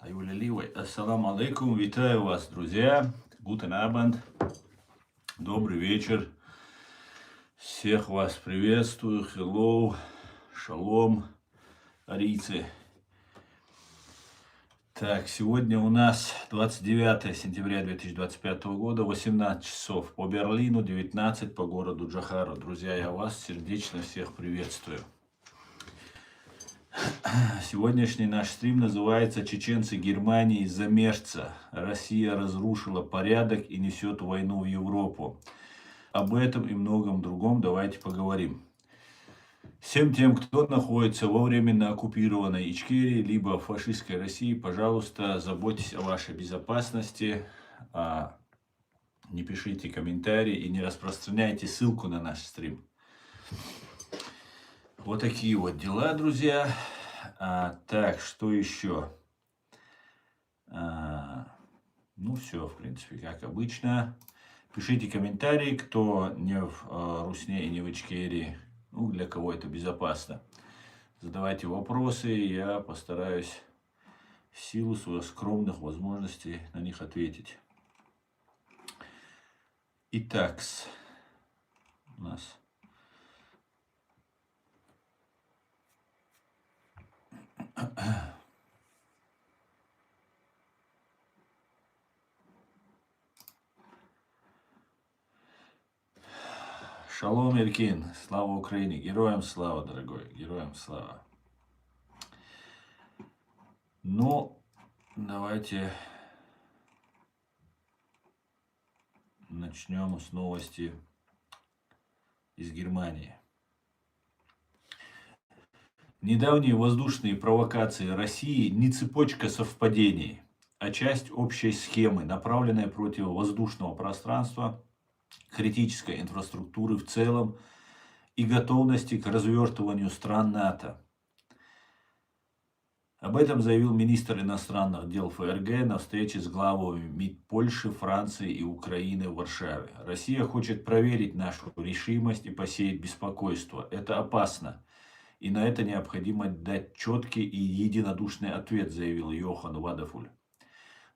Аюляливой. Ассаламу алейкум. Витаю вас, друзья. Guten Abend. Добрый вечер. Всех вас приветствую. Hello. Шалом. Арийцы. Так, сегодня у нас 29 сентября 2025 года, 18 часов по Берлину, 19 по городу Джохара. Друзья, я вас сердечно всех приветствую. Сегодняшний наш стрим называется «Чеченцы Германии замешца. Россия разрушила порядок и несет войну в Европу». Об этом и многом другом давайте поговорим. Всем тем, кто находится во временно оккупированной Ичкерии, либо в фашистской России, пожалуйста, заботьтесь о вашей безопасности, не пишите комментарии и не распространяйте ссылку на наш стрим. Вот такие вот дела, друзья. Так, что еще? Ну, все, в принципе, как обычно. Пишите комментарии, кто не в Русне и не в Ичкерии. Ну, для кого это безопасно. Задавайте вопросы, я постараюсь в силу своих скромных возможностей на них ответить. Итак, у нас... Шалом, Иркин, слава Украине, героям слава, дорогой, героям слава. Ну, давайте начнем с новости из Германии. Недавние воздушные провокации России не цепочка совпадений, а часть общей схемы, направленная против воздушного пространства, критической инфраструктуры в целом и готовности к развертыванию стран НАТО. Об этом заявил министр иностранных дел ФРГ на встрече с главами МИД Польши, Франции и Украины в Варшаве. Россия хочет проверить нашу решимость и посеять беспокойство. Это опасно. И на это необходимо дать четкий и единодушный ответ, заявил Йохан Вадефуль.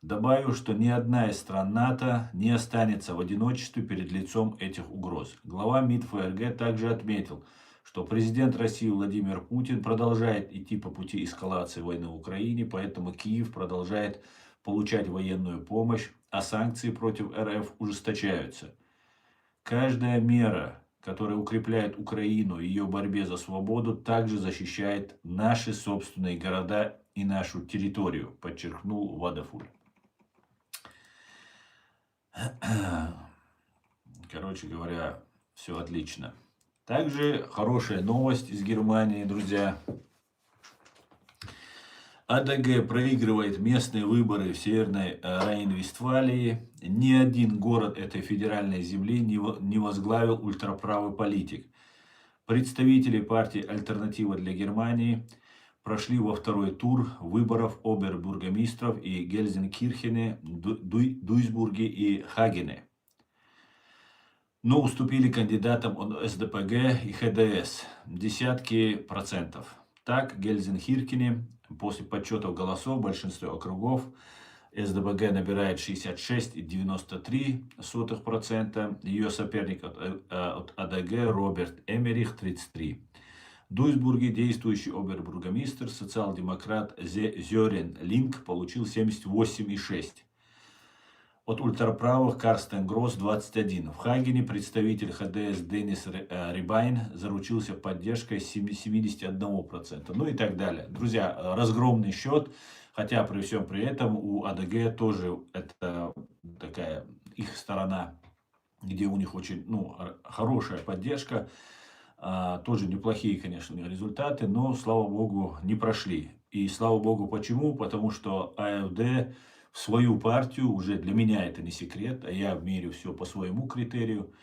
Добавил, что ни одна из стран НАТО не останется в одиночестве перед лицом этих угроз. Глава МИД ФРГ также отметил, что президент России Владимир Путин продолжает идти по пути эскалации войны в Украине, поэтому Киев продолжает получать военную помощь, а санкции против РФ ужесточаются. Каждая мера, которая укрепляет Украину и ее борьбе за свободу, также защищает наши собственные города и нашу территорию, подчеркнул Вадефуль. Короче говоря, все отлично. Также хорошая новость из Германии, друзья. АДГ проигрывает местные выборы в Северной Рейн-Вестфалии. Ни один город этой федеральной земли не возглавил ультраправый политик. Представители партии «Альтернатива для Германии» прошли во второй тур выборов обербургомистров и Гельзенкирхене, Дуйсбурге и Хагене. Но уступили кандидатам от СДПГ и ХДС десятки процентов. Так, Гельзенкирхене после подсчетов голосов в большинстве округов СДПГ набирает 66,93%, ее соперник от АДГ Роберт Эмерих 33%. В Дуйсбурге действующий обербургомистр, социал-демократ Зёрен Линк, получил 78,6%. От ультраправых Карстен Гросс 21. В Хагене представитель ХДС Денис Рибайн заручился поддержкой 71%. Ну и так далее. Друзья, разгромный счет. Хотя при всем при этом у АДГ тоже это такая их сторона, где у них очень хорошая поддержка. Тоже неплохие, конечно, результаты, но, слава богу, не прошли. И слава богу, почему? Потому что АФД в свою партию, уже для меня это не секрет, а я мерю все по своему критерию,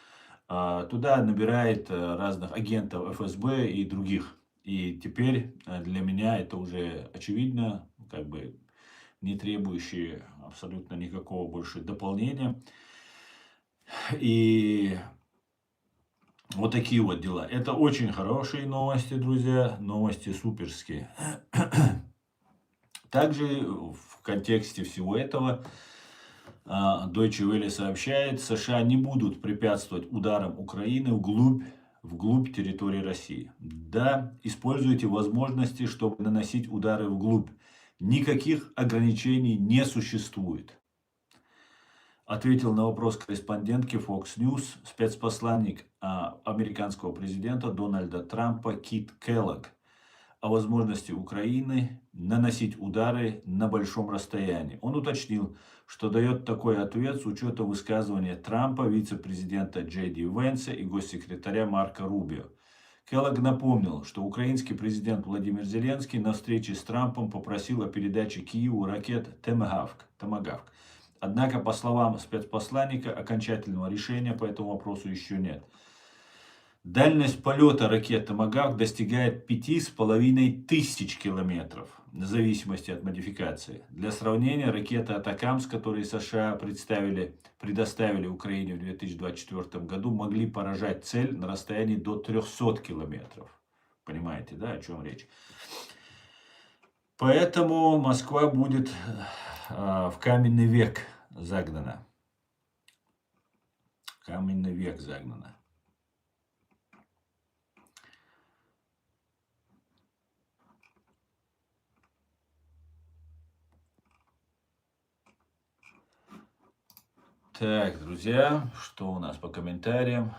туда набирает разных агентов ФСБ и других. И теперь для меня это уже очевидно, как бы не требующие абсолютно никакого больше дополнения. И вот такие вот дела. Это очень хорошие новости, друзья, новости суперские. Также в контексте всего этого Deutsche Welle сообщает, США не будут препятствовать ударам Украины вглубь территории России. Да, используйте возможности, чтобы наносить удары вглубь. Никаких ограничений не существует. Ответил на вопрос корреспондентки Fox News спецпосланник американского президента Дональда Трампа Кит Келлог о возможности Украины наносить удары на большом расстоянии. Он уточнил, что дает такой ответ с учетом высказывания Трампа, вице-президента Джей Ди Венса и госсекретаря Марко Рубио. Келлог напомнил, что украинский президент Владимир Зеленский на встрече с Трампом попросил о передаче Киеву ракет «Томагавк». Однако, по словам спецпосланника, окончательного решения по этому вопросу еще нет. Дальность полета ракет «Томагавк» достигает 5500 километров, в зависимости от модификации. Для сравнения, ракета «Атакамс», которые США предоставили Украине в 2024 году, могли поражать цель на расстоянии до 300 километров. Понимаете, да, о чем речь? Поэтому Москва будет в каменный век загнана. Каменный век загнана. Так, друзья, что у нас по комментариям?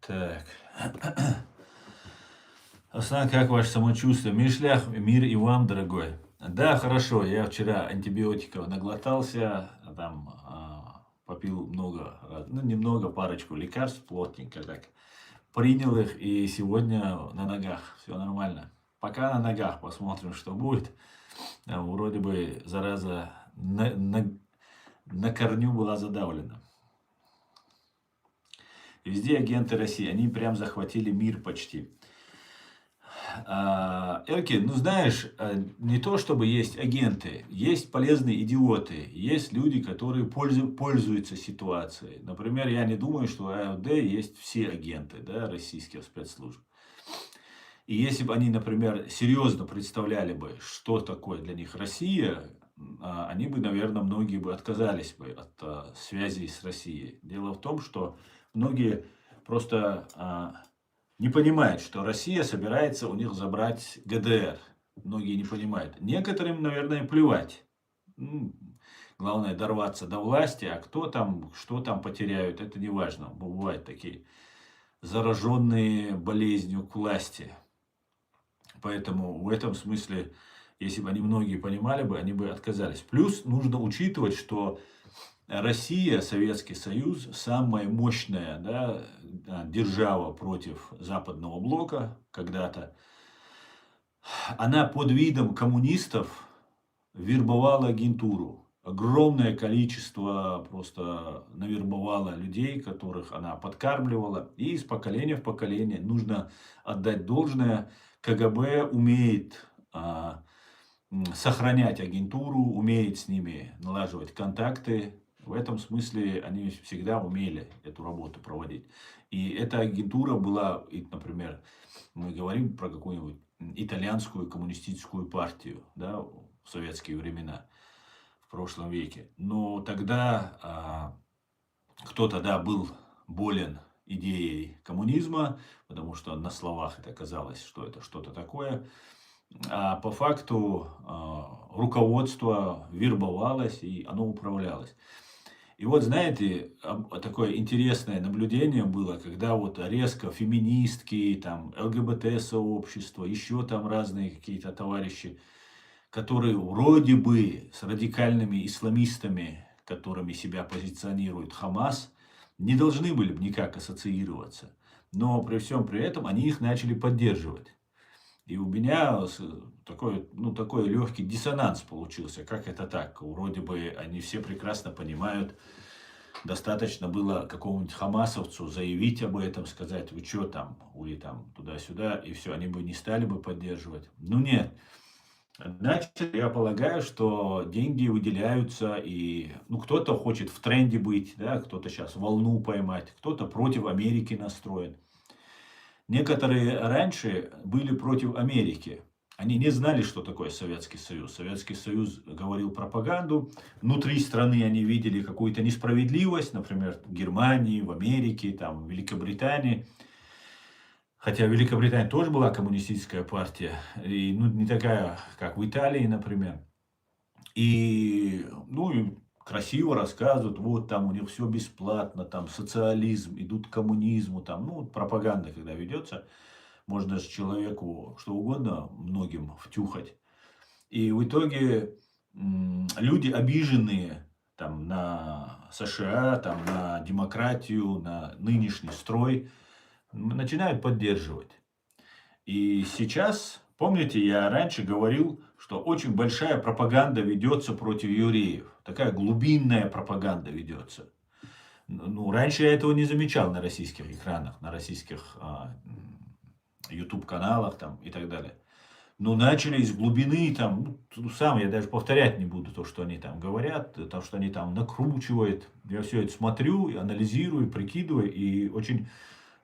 Так. Аслан, как ваше самочувствие? Мишлях, мир и вам, дорогой. Да, хорошо, я вчера антибиотиков наглотался, там попил много, немного, парочку лекарств, плотненько так. Принял их и сегодня на ногах, все нормально. Пока на ногах, посмотрим, что будет. Вроде бы зараза на корню была задавлена. Везде агенты России, они прям захватили мир почти. Эркин, ну знаешь, не то чтобы есть агенты, есть полезные идиоты, есть люди, которые пользуются ситуацией. Например, я не думаю, что у АФД есть все агенты, да, российских спецслужб. И если бы они, например, серьезно представляли бы, что такое для них Россия, они бы, наверное, многие бы отказались бы от связи с Россией. Дело в том, что многие просто не понимают, что Россия собирается у них забрать ГДР. Многие не понимают. Некоторым, наверное, плевать. Главное дорваться до власти, а кто там, что там потеряют, это не важно. Бывают такие зараженные болезнью к власти. Поэтому в этом смысле, если бы они многие понимали бы, они бы отказались. Плюс нужно учитывать, что Россия, Советский Союз, самая мощная, да, держава против Западного блока когда-то. Она под видом коммунистов вербовала агентуру. Огромное количество просто навербовала людей, которых она подкармливала. И из поколения в поколение нужно отдать должное. КГБ умеет сохранять агентуру, умеет с ними налаживать контакты. В этом смысле они всегда умели эту работу проводить. И эта агентура была, например, мы говорим про какую-нибудь итальянскую коммунистическую партию, да, в советские времена, в прошлом веке. Но тогда кто-то, да, был болен идеей коммунизма, потому что на словах это казалось, что это что-то такое. А по факту руководство вербовалось, и оно управлялось. И вот, знаете, такое интересное наблюдение было, когда вот резко феминистки, там, ЛГБТ-сообщество, еще там разные какие-то товарищи, которые вроде бы с радикальными исламистами, которыми себя позиционирует Хамас, не должны были бы никак ассоциироваться. Но при всем при этом они их начали поддерживать. И у меня такой легкий диссонанс получился. Как это так? Вроде бы они все прекрасно понимают. Достаточно было какому-нибудь хамасовцу заявить об этом, сказать, вы что там, вы там туда-сюда, и все, они бы не стали бы поддерживать. Ну нет. Значит, я полагаю, что деньги выделяются, и ну, кто-то хочет в тренде быть, да, кто-то сейчас волну поймать, кто-то против Америки настроен. Некоторые раньше были против Америки. Они не знали, что такое Советский Союз. Советский Союз говорил пропаганду. Внутри страны они видели какую-то несправедливость, например, в Германии, в Америке, там, в Великобритании. Хотя в Великобритании тоже была коммунистическая партия, и, ну, не такая, как в Италии, например. И, ну, и красиво рассказывают, вот там у них все бесплатно, там социализм, идут к коммунизму, там, ну, вот пропаганда, когда ведется, можно же человеку что угодно многим втюхать. И в итоге люди обиженные там, на США, там, на демократию, на нынешний строй, начинают поддерживать. И сейчас, помните, я раньше говорил, что очень большая пропаганда ведется против евреев. Такая глубинная пропаганда ведется. Ну, раньше я этого не замечал на российских экранах, на российских YouTube-каналах там и так далее. Но начали из глубины, там, ну, сам я даже повторять не буду то, что они там говорят, то, что они там накручивают. Я все это смотрю, и анализирую, прикидываю, и очень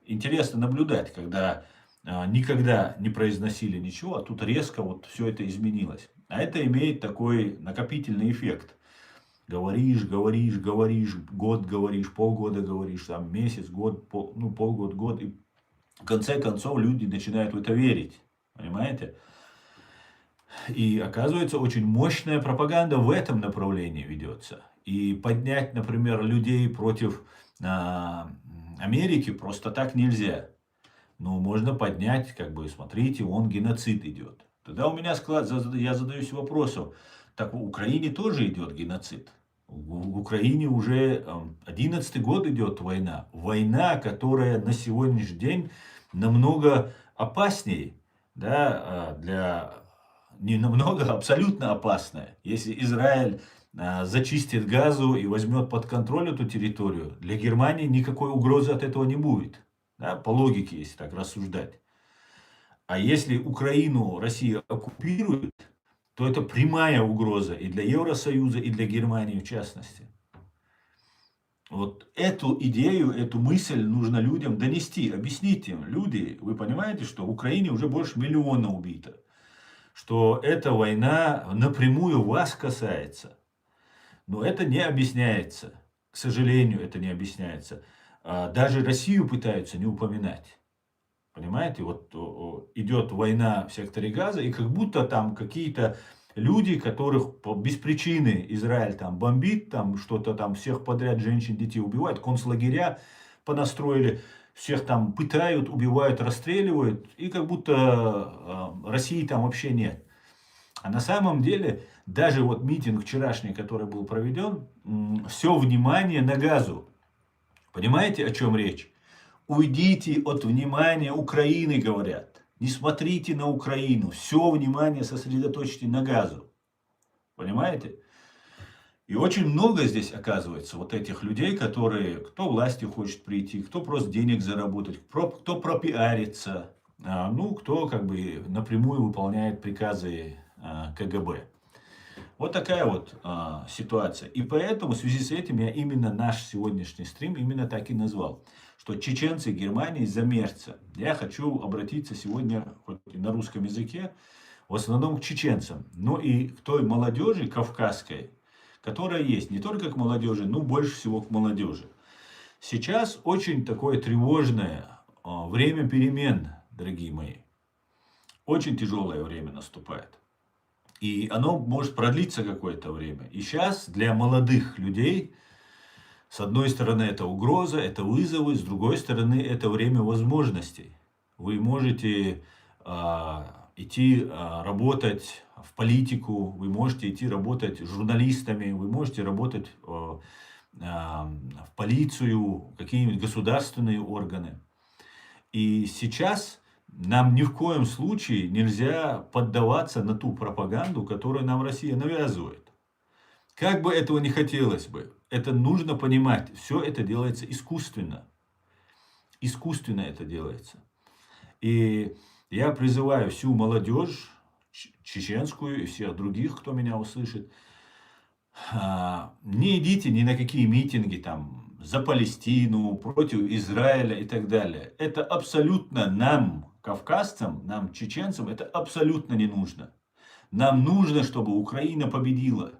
интересно наблюдать, когда никогда не произносили ничего, а тут резко вот все это изменилось. А это имеет такой накопительный эффект. Говоришь, говоришь, говоришь, год говоришь, полгода говоришь, там месяц, год, ну, полгода, год. И в конце концов люди начинают в это верить. Понимаете? И оказывается, очень мощная пропаганда в этом направлении ведется. И поднять, например, людей против Америки просто так нельзя. Ну, можно поднять, как бы, смотрите, он геноцид идет. Тогда у меня я задаюсь вопросом, так в Украине тоже идет геноцид. В Украине уже 11-й год идет война. Война, которая на сегодняшний день намного опаснее, да, не намного, а абсолютно опасная. Если Израиль зачистит Газу и возьмет под контроль эту территорию, для Германии никакой угрозы от этого не будет. Да, по логике, если так рассуждать. А если Украину Россия оккупирует, то это прямая угроза и для Евросоюза, и для Германии в частности. Вот эту идею, эту мысль нужно людям донести, объяснить им. Люди, вы понимаете, что в Украине уже больше миллиона убито. Что эта война напрямую вас касается. Но это не объясняется. К сожалению, это не объясняется. Даже Россию пытаются не упоминать. Понимаете, вот идет война в секторе Газа, и как будто там какие-то люди, которых без причины Израиль там бомбит, там что-то там всех подряд женщин, детей убивает, концлагеря понастроили, всех там пытают, убивают, расстреливают, и как будто России там вообще нет. А на самом деле, даже вот митинг вчерашний, который был проведен, все внимание на Газу. Понимаете, о чем речь? Уйдите от внимания Украины, говорят. Не смотрите на Украину. Все внимание сосредоточьте на Газу. Понимаете? И очень много здесь оказывается вот этих людей, которые, кто власти хочет прийти, кто просто денег заработать, кто пропиарится, ну, кто как бы напрямую выполняет приказы КГБ. Вот такая вот ситуация. И поэтому в связи с этим я именно наш сегодняшний стрим именно так и назвал. Что чеченцы Германии замерзцы. Я хочу обратиться сегодня, хоть и на русском языке, в основном к чеченцам. Ну и к той молодежи кавказской, которая есть. Не только к молодежи, но больше всего к молодежи. Сейчас очень такое тревожное время перемен, дорогие мои. Очень тяжелое время наступает. И оно может продлиться какое-то время. И сейчас для молодых людей, с одной стороны, это угроза, это вызовы, с другой стороны, это время возможностей. Вы можете идти работать в политику, вы можете идти работать журналистами, вы можете работать в полицию, какие-нибудь государственные органы. И сейчас нам ни в коем случае нельзя поддаваться на ту пропаганду, которую нам Россия навязывает. Как бы этого не хотелось бы, это нужно понимать. Все это делается искусственно. Искусственно это делается. И я призываю всю молодежь, чеченскую и всех других, кто меня услышит. Не идите ни на какие митинги там за Палестину, против Израиля и так далее. Это абсолютно нам, кавказцам, нам, чеченцам, это абсолютно не нужно. Нам нужно, чтобы Украина победила.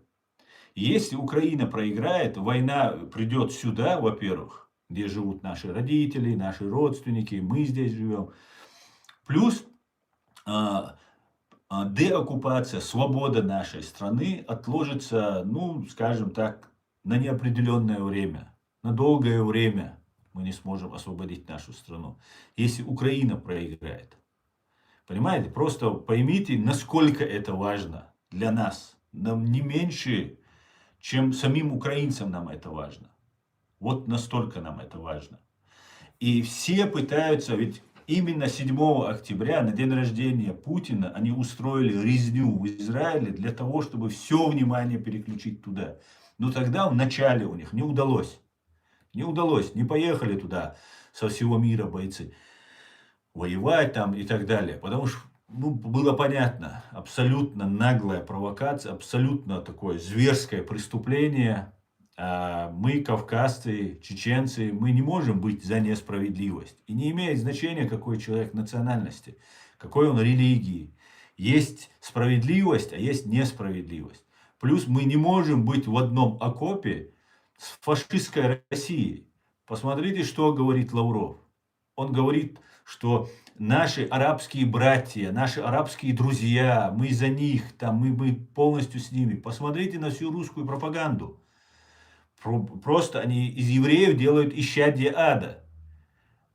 Если Украина проиграет, война придет сюда, во-первых, где живут наши родители, наши родственники, мы здесь живем. Плюс деоккупация, свобода нашей страны отложится, ну, скажем так, на неопределенное время, на долгое время мы не сможем освободить нашу страну, если Украина проиграет. Понимаете? Просто поймите, насколько это важно для нас. Нам не меньше, чем самим украинцам нам это важно. Вот настолько нам это важно. И все пытаются, ведь именно 7 октября, на день рождения Путина, они устроили резню в Израиле для того, чтобы все внимание переключить туда. Но тогда в начале у них не удалось. Не удалось, не поехали туда со всего мира бойцы воевать там и так далее. Потому что было понятно, абсолютно наглая провокация, абсолютно такое зверское преступление. Мы, кавказцы, чеченцы, мы не можем быть за несправедливость. И не имеет значения, какой человек национальности, какой он религии. Есть справедливость, а есть несправедливость. Плюс мы не можем быть в одном окопе с фашистской Россией. Посмотрите, что говорит Лавров. Он говорит, что наши арабские братья, наши арабские друзья, мы за них, там, мы полностью с ними. Посмотрите на всю русскую пропаганду. Просто они из евреев делают исчадие ада.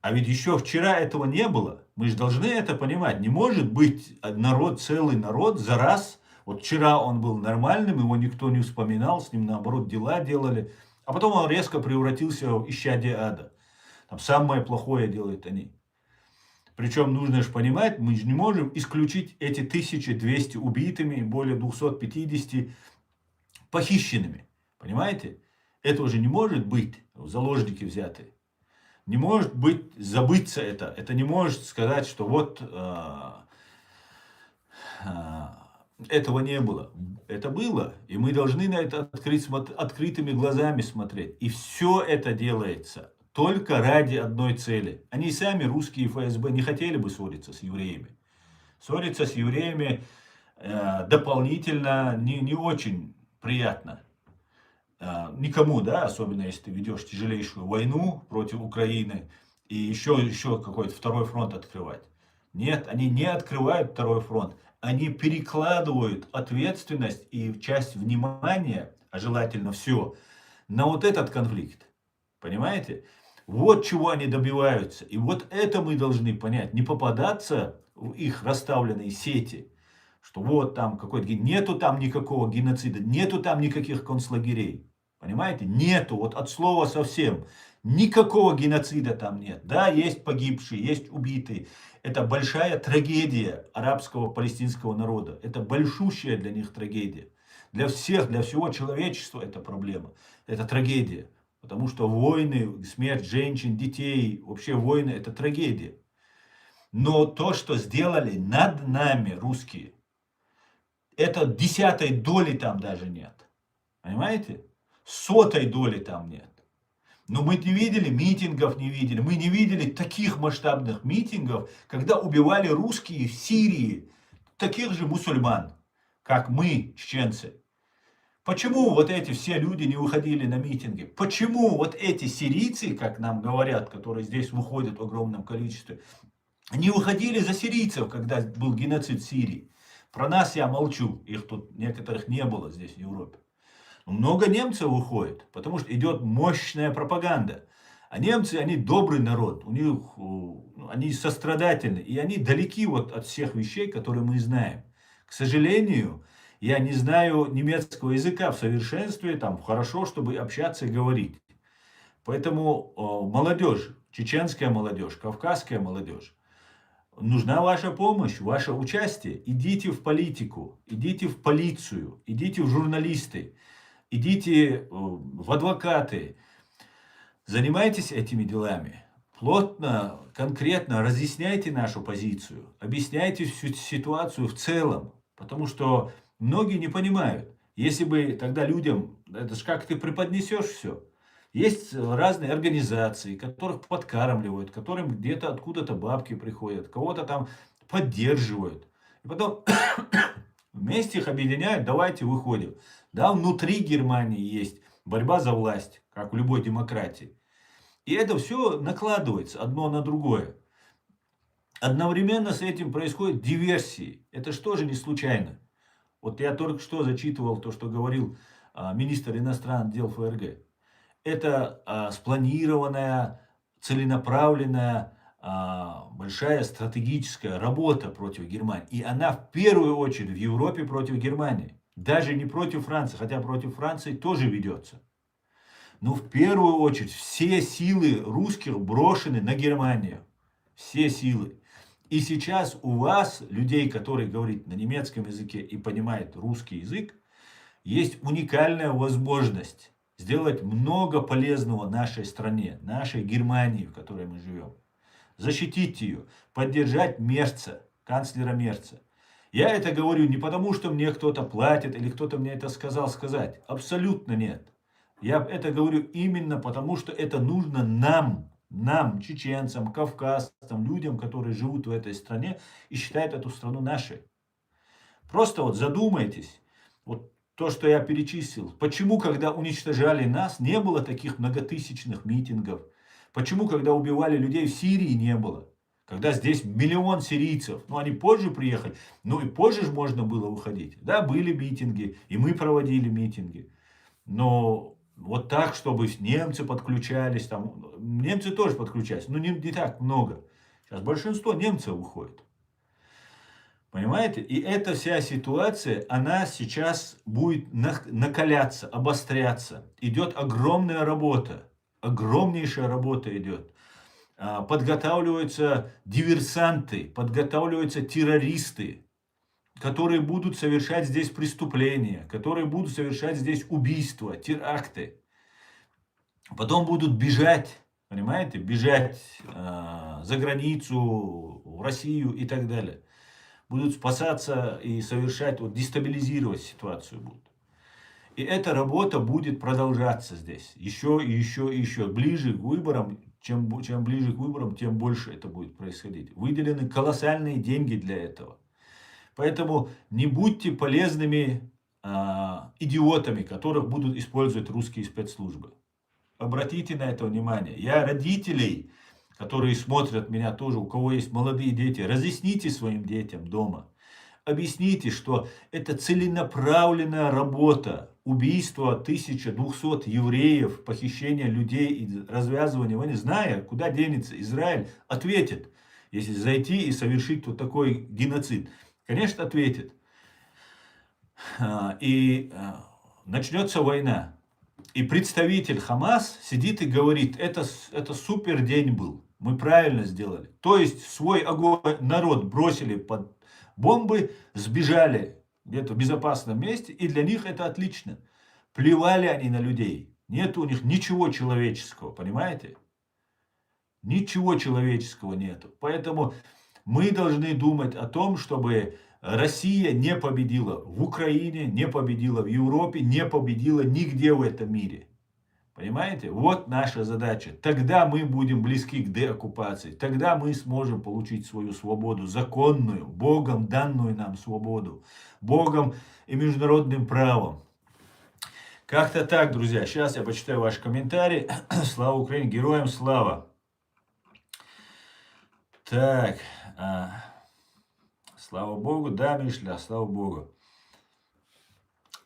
А ведь еще вчера этого не было. Мы же должны это понимать. Не может быть народ, целый народ за раз. Вот вчера он был нормальным, его никто не вспоминал, с ним наоборот дела делали. А потом он резко превратился в исчадие ада. Там самое плохое делают они. Причем нужно же понимать, мы же не можем исключить эти 1200 убитыми, более 250 похищенными. Понимаете? Этого же не может быть в заложники взятые. Не может быть забыться это. Это не может сказать, что вот этого не было. Это было. И мы должны на это открытыми глазами смотреть. И все это делается только ради одной цели. Они сами, русские ФСБ, не хотели бы ссориться с евреями. Ссориться с евреями дополнительно не очень приятно. Никому, да, особенно если ты ведешь тяжелейшую войну против Украины и еще какой-то второй фронт открывать. Нет, они не открывают второй фронт. Они перекладывают ответственность и часть внимания, а желательно все, на вот этот конфликт. Понимаете? Вот чего они добиваются. И вот это мы должны понять. Не попадаться в их расставленные сети. Что вот там какой-то... Нету там никакого геноцида. Нету там никаких концлагерей. Понимаете? Нету. Вот от слова совсем. Никакого геноцида там нет. Да, есть погибшие, есть убитые. Это большая трагедия арабского палестинского народа. Это большущая для них трагедия. Для всех, для всего человечества это проблема. Это трагедия. Потому что войны, смерть женщин, детей, вообще войны это трагедия. Но то, что сделали над нами русские, это 10-й доли там даже нет. Понимаете? 100-й доли там нет. Но мы не видели митингов, не видели. Мы не видели таких масштабных митингов, когда убивали русские в Сирии таких же мусульман, как мы, чеченцы. Почему вот эти все люди не выходили на митинги? Почему вот эти сирийцы, как нам говорят, которые здесь выходят в огромном количестве, не выходили за сирийцев, когда был геноцид в Сирии? Про нас я молчу, их тут некоторых не было здесь в Европе. Но много немцев выходит, потому что идет мощная пропаганда. А немцы, они добрый народ, у них, они сострадательны, и они далеки вот от всех вещей, которые мы знаем. К сожалению, я не знаю немецкого языка в совершенстве, там хорошо, чтобы общаться и говорить. Поэтому молодежь, чеченская молодежь, кавказская молодежь, нужна ваша помощь, ваше участие. Идите в политику, идите в полицию, идите в журналисты, идите в адвокаты. Занимайтесь этими делами. Плотно, конкретно разъясняйте нашу позицию, объясняйте всю ситуацию в целом. Потому что многие не понимают. Если бы тогда людям, это же как ты преподнесешь все. Есть разные организации, которых подкармливают, которым где-то откуда-то бабки приходят, кого-то там поддерживают. И потом вместе их объединяют, давайте выходим. Да, внутри Германии есть борьба за власть, как в любой демократии. И это все накладывается одно на другое. Одновременно с этим происходят диверсии. Это что же не случайно? Вот я только что зачитывал то, что говорил министр иностранных дел ФРГ. Это спланированная, целенаправленная, большая стратегическая работа против Германии. И она в первую очередь в Европе против Германии. Даже не против Франции, хотя против Франции тоже ведется. Но в первую очередь все силы русских брошены на Германию. Все силы. И сейчас у вас, людей, которые говорят на немецком языке и понимают русский язык, есть уникальная возможность сделать много полезного нашей стране, нашей Германии, в которой мы живем. Защитить ее, поддержать Мерца, канцлера Мерца. Я это говорю не потому, что мне кто-то платит или кто-то мне это сказал сказать. Абсолютно нет. Я это говорю именно потому, что это нужно нам, чеченцам, кавказцам, людям, которые живут в этой стране и считают эту страну нашей. Просто вот задумайтесь, вот то, что я перечислил. Почему, когда уничтожали нас, не было таких многотысячных митингов? Почему, когда убивали людей в Сирии, не было? Когда здесь миллион сирийцев, ну они позже приехали, ну и позже же можно было выходить. Да, были митинги, и мы проводили митинги. Но вот так, чтобы немцы подключались, там, немцы тоже подключались, но не так много. Сейчас большинство немцев уходит. Понимаете? И эта вся ситуация, она сейчас будет накаляться, обостряться. Идет огромная работа, огромнейшая работа идет. Подготавливаются диверсанты, подготавливаются террористы, которые будут совершать здесь преступления, которые будут совершать здесь убийства, теракты. Потом будут бежать, понимаете, бежать за границу, в Россию и так далее. Будут спасаться и совершать, вот, дестабилизировать ситуацию будут. И эта работа будет продолжаться здесь. Еще и еще и еще. Ближе к выборам, чем ближе к выборам, тем больше это будет происходить. Выделены колоссальные деньги для этого. Поэтому не будьте полезными идиотами, которых будут использовать русские спецслужбы. Обратите на это внимание. Я родителей, которые смотрят меня тоже, у кого есть молодые дети, разъясните своим детям дома. Объясните, что это целенаправленная работа. Убийство 1200 евреев, похищение людей и развязывание войны. Зная, куда денется Израиль, ответит, если зайти и совершить вот такой геноцид. Конечно, ответит. И начнется война. И представитель Хамас сидит и говорит, это супер день был. Мы правильно сделали. То есть свой народ бросили под бомбы, сбежали где-то в безопасном месте. И для них это отлично. Плевали они на людей. Нет у них ничего человеческого, понимаете? Ничего человеческого нету. Поэтому мы должны думать о том, чтобы Россия не победила в Украине, не победила в Европе, не победила нигде в этом мире. Понимаете? Вот наша задача. Тогда мы будем близки к деоккупации. Тогда мы сможем получить свою свободу, законную, Богом данную нам свободу. Богом и международным правом. Как-то так, друзья. Сейчас я почитаю ваши комментарии. Слава Украине, героям слава. Так, слава Богу, да, Мишля, слава Богу.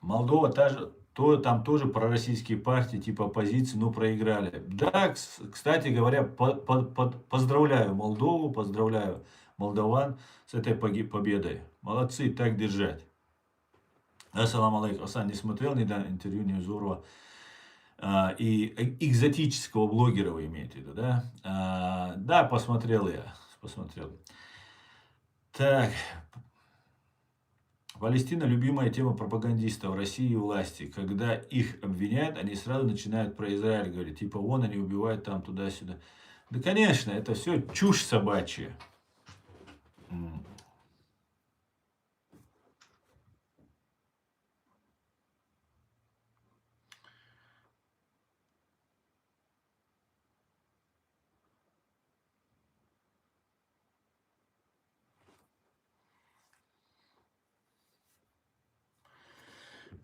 Молдова там тоже пророссийские партии типа оппозиции, но проиграли. Да, кстати говоря, поздравляю Молдову, поздравляю молдаван с этой победой. Молодцы, так держать. Ассаламу алейкум. Асан, не смотрел недавно интервью Невзорова и экзотического блогера вы имеете в виду, да? Да, посмотрел я. Посмотрел. Так. Палестина — любимая тема пропагандистов России и власти. Когда их обвиняют, они сразу начинают про Израиль говорить. Типа, вон они убивают там, туда-сюда. Да, конечно, это все чушь собачья.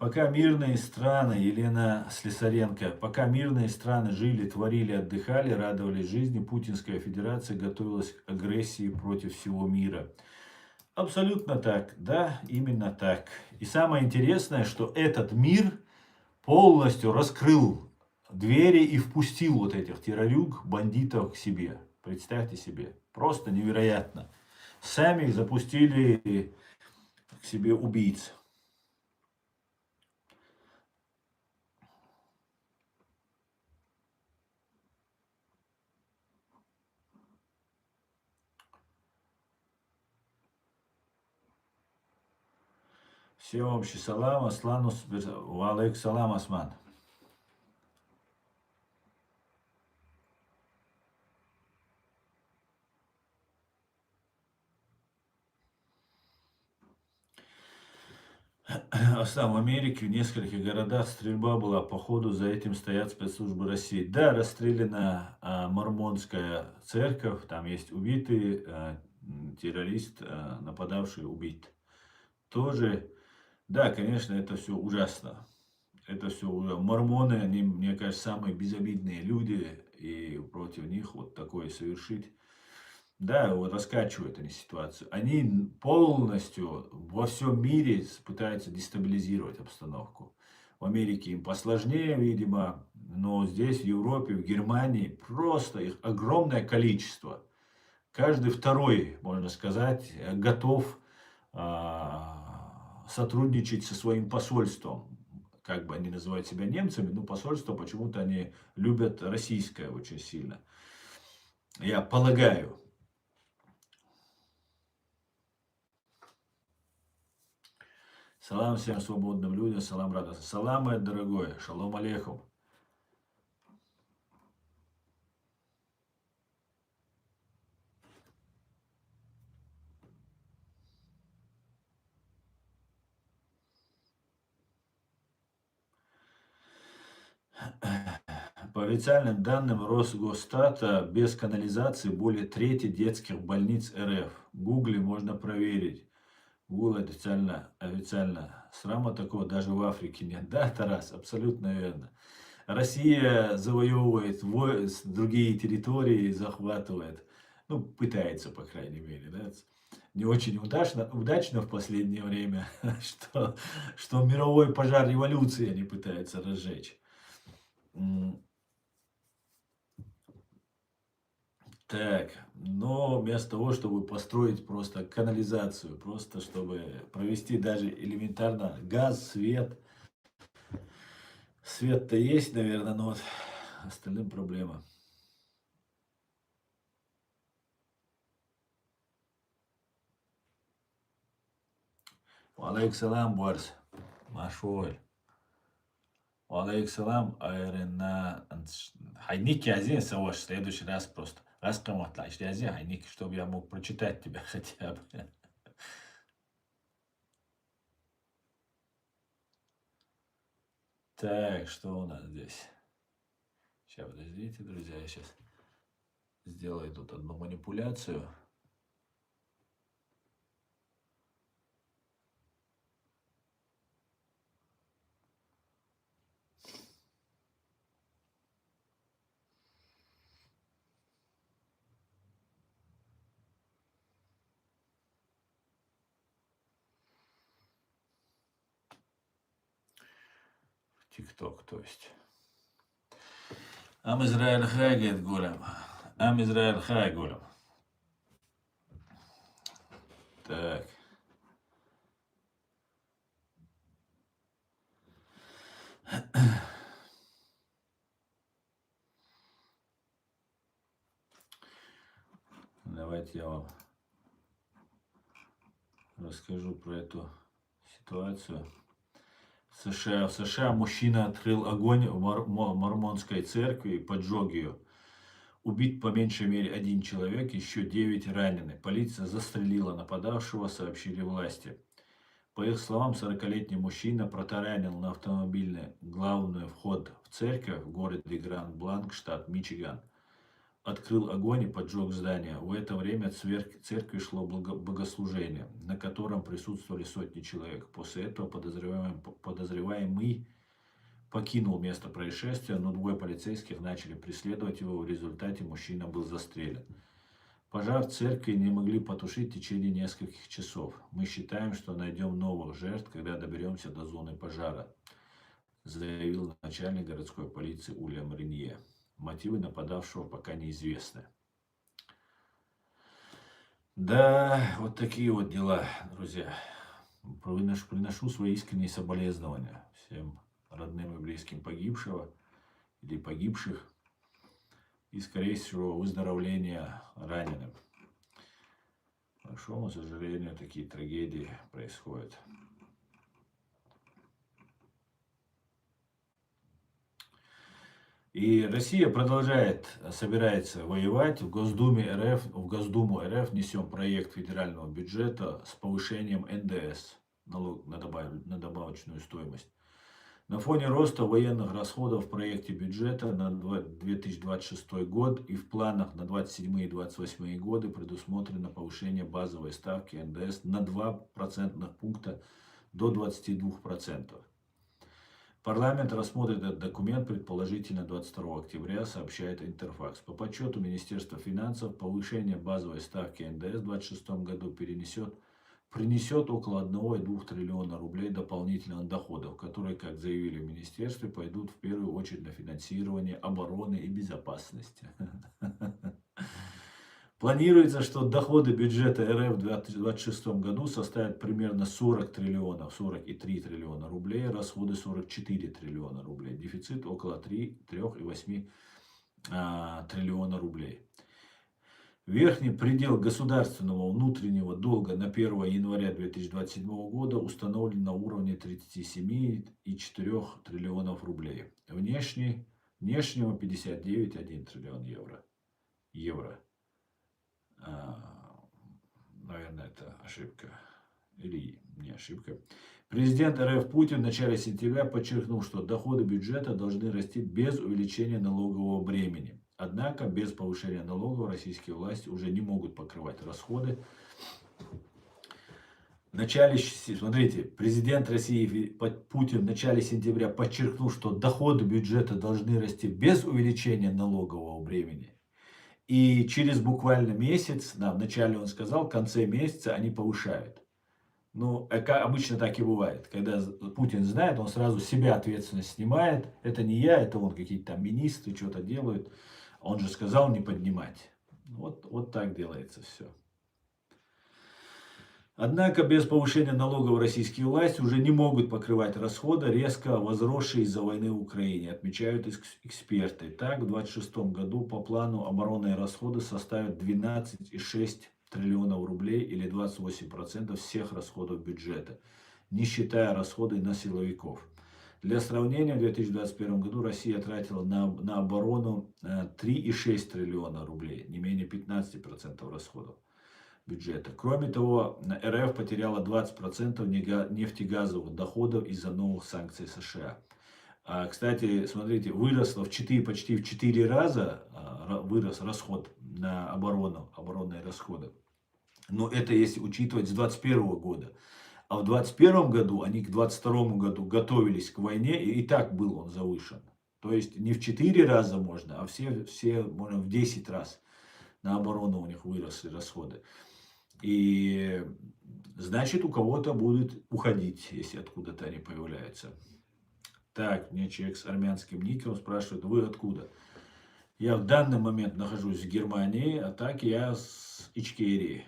Пока мирные страны, Елена Слесаренко, пока мирные страны жили, творили, отдыхали, радовались жизни, Путинская Федерация готовилась к агрессии против всего мира. Абсолютно так, да, именно так. И самое интересное, что этот мир полностью раскрыл двери и впустил вот этих террорюг, бандитов к себе. Представьте себе, просто невероятно. Сами запустили к себе убийц. Всем общий салам, Аслану, валейк салам, Осман. Аслан, в Америке в нескольких городах стрельба была, походу за этим стоят спецслужбы России. Да, расстреляна мормонская церковь, там есть убитый террорист, нападавший, убит. Тоже, да, конечно, это все ужасно. Это все ужасно. Мормоны, они, мне кажется, самые безобидные люди, и против них вот такое совершить. Да, вот раскачивают они ситуацию. Они полностью во всем мире пытаются дестабилизировать обстановку. В Америке им посложнее, видимо, но здесь, в Европе, в Германии, просто их огромное количество. Каждый второй, можно сказать, готов сотрудничать со своим посольством. Как бы они называют себя немцами, но посольство почему-то они любят российское очень сильно. Я полагаю. Салам всем свободным людям, салам радостным. Салам, мой дорогой, шалом алейхум. По официальным данным Росгосстата, без канализации более трети детских больниц РФ. В Гугле можно проверить. Гугл официально. Срама такого даже в Африке нет. Да, Тарас, абсолютно верно. Россия завоевывает другие территории, захватывает. Ну, пытается, по крайней мере, да. Не очень удачно в последнее время, что мировой пожар революции они пытаются разжечь. Так, но вместо того, чтобы построить просто канализацию, просто чтобы провести даже элементарно газ, свет. Свет-то есть, наверное, но вот остальным проблема. Валейк салам, Барс. Машоль. Валейк салам, Айрена. Хайники Азин Саваш, в следующий раз просто. Раскоматлаш Азин, Хайники, чтобы я мог прочитать тебя хотя бы. Так, что у нас здесь? Сейчас, подождите, друзья, я сейчас сделаю тут одну манипуляцию. ТикТок, то есть. Ам Израиль Хай, говорит Голем. Ам Израиль Хай, Голем. Так. Давайте я вам расскажу про эту ситуацию. В США мужчина открыл огонь в мормонской церкви и поджег ее. Убит по меньшей мере 1 человек, еще 9 ранены. Полиция застрелила нападавшего, сообщили власти. По их словам, 40-летний мужчина протаранил на автомобильный главный вход в церковь в городе Гранд-Бланк, штат Мичиган. открыл огонь и поджег здание. В это время в церкви шло богослужение, на котором присутствовали сотни человек. После этого подозреваемый покинул место происшествия, но двое полицейских начали преследовать его. В результате мужчина был застрелен. Пожар в церкви не могли потушить в течение нескольких часов. Мы считаем, что найдем новых жертв, когда доберемся до зоны пожара, заявил начальник городской полиции Уильям Ренье. Мотивы нападавшего пока неизвестны. Да, вот такие вот дела, друзья. Приношу свои искренние соболезнования всем родным и близким погибшего или погибших. И, скорее всего, выздоровления раненым. К сожалению, такие трагедии происходят. И Россия собирается воевать. В Госдуму РФ внесен проект федерального бюджета с повышением НДС, налог на добавочную стоимость. На фоне роста военных расходов в проекте бюджета на 2026 год и в планах на 2027 и 2028 годы предусмотрено повышение базовой ставки НДС на 2 процентных пункта до 22%. Парламент рассмотрит этот документ предположительно 22 октября, сообщает Интерфакс. По подсчету Министерства финансов, повышение базовой ставки НДС в 2026 году принесет около 1,2 триллиона рублей дополнительных доходов, которые, как заявили в Министерстве, пойдут в первую очередь на финансирование обороны и безопасности. Планируется, что доходы бюджета РФ в 2026 году составят примерно 40 триллионов, 43 триллиона рублей, расходы 44 триллиона рублей, дефицит около 3,8 триллиона рубей. Верхний предел государственного внутреннего долга на 1 января 2027 года установлен на уровне 37,4 триллионов рублей. Внешнего 59,1 триллион евро. Наверное, это ошибка. Или не ошибка. Президент РФ Путин в начале сентября подчеркнул, что доходы бюджета должны расти без увеличения налогового бремени. Однако без повышения налогов российские власти уже не могут покрывать расходы. Смотрите, президент России Путин в начале сентября подчеркнул, что доходы бюджета должны расти без увеличения налогового бремени. И через буквально месяц, вначале он сказал, в конце месяца они повышают. Ну, обычно так и бывает. Когда Путин знает, он сразу с себя ответственность снимает. Это не я, это он какие-то там министры что-то делают. Он же сказал не поднимать. Вот так делается все. Однако без повышения налогов российские власти уже не могут покрывать расходы, резко возросшие из-за войны в Украине, отмечают эксперты. Так, в 2026 году по плану оборонные расходы составят 12,6 триллионов рублей или 28% всех расходов бюджета, не считая расходы на силовиков. Для сравнения, в 2021 году Россия тратила на оборону 3,6 триллиона рублей, не менее 15% расходов бюджета. Кроме того, РФ потеряла 20% нефтегазовых доходов из-за новых санкций США. Кстати, смотрите, выросло почти в 4 раза вырос расход на оборону, оборонные расходы. Но это если учитывать с 2021 года. А в 2021 году они к 2022 году готовились к войне, и так был он завышен. То есть не в 4 раза можно, а все можно в 10 раз на оборону у них выросли расходы. И значит, у кого-то будет уходить, если откуда-то они появляются. Так, мне человек с армянским ником спрашивает, вы откуда? Я в данный момент нахожусь в Германии, а так я с Ичкерии.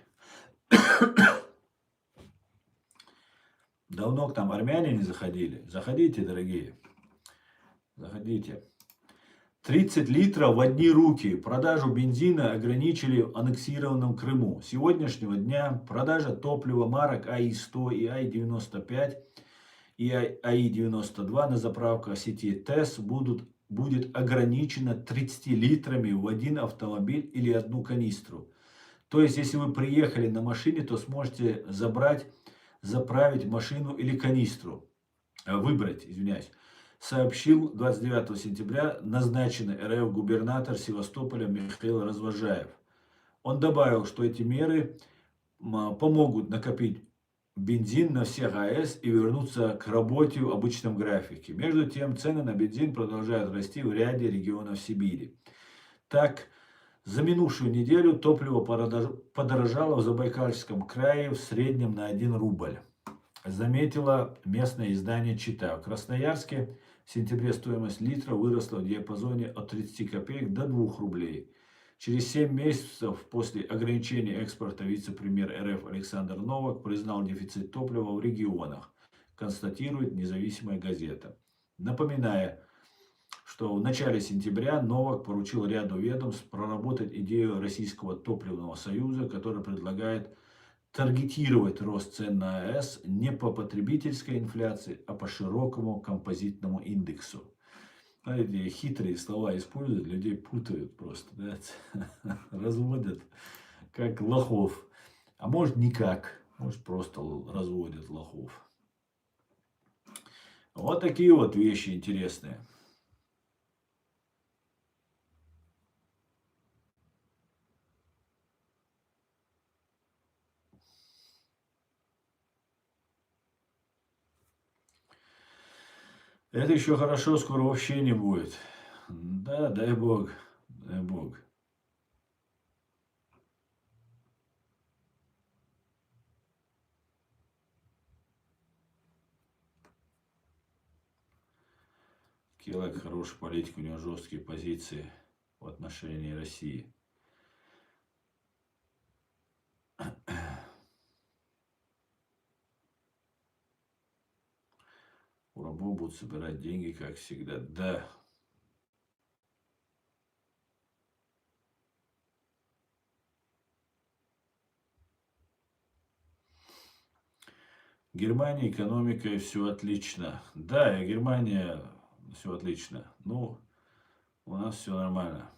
Давно к там армяне не заходили. Заходите, дорогие. Заходите. 30 литров в одни руки. Продажу бензина ограничили в аннексированном Крыму. С сегодняшнего дня продажа топлива марок АИ-100 и АИ-95 и АИ-92 на заправках сети ТЭС будет ограничена 30 литрами в один автомобиль или одну канистру. То есть, если вы приехали на машине, то сможете заправить машину или канистру. Выбрать, извиняюсь. сообщил 29 сентября назначенный РФ губернатор Севастополя Михаил Развожаев. Он добавил, что эти меры помогут накопить бензин на всех АЭС и вернуться к работе в обычном графике. Между тем, цены на бензин продолжают расти в ряде регионов Сибири. Так, за минувшую неделю топливо подорожало в Забайкальском крае в среднем на 1 рубль. Заметило местное издание «Чита». В Красноярске в сентябре стоимость литра выросла в диапазоне от 30 копеек до 2 рублей. Через 7 месяцев после ограничения экспорта вице-премьер РФ Александр Новак признал дефицит топлива в регионах, констатирует независимая газета. Напоминая, что в начале сентября Новак поручил ряду ведомств проработать идею Российского топливного союза, который предлагает таргетировать рост цен на АЭС не по потребительской инфляции, а по широкому композитному индексу. Эти хитрые слова используют, людей путают просто, да? Разводят как лохов. А может никак, может просто разводят лохов. Вот такие вот вещи интересные. Это еще хорошо, скоро вообще не будет. Да, дай бог, дай бог. Человек хороший политик, у него жесткие позиции в отношении России. У рабов будут собирать деньги, как всегда. Да. Германия, экономика, и все отлично. Да, и Германия, все отлично. Ну, у нас все нормально.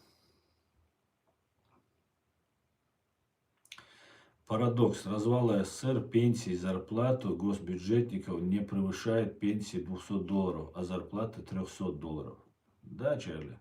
Парадокс. Развал СССР, пенсии и зарплату госбюджетников не превышает пенсии $200, а зарплаты $300. Да, Чарли?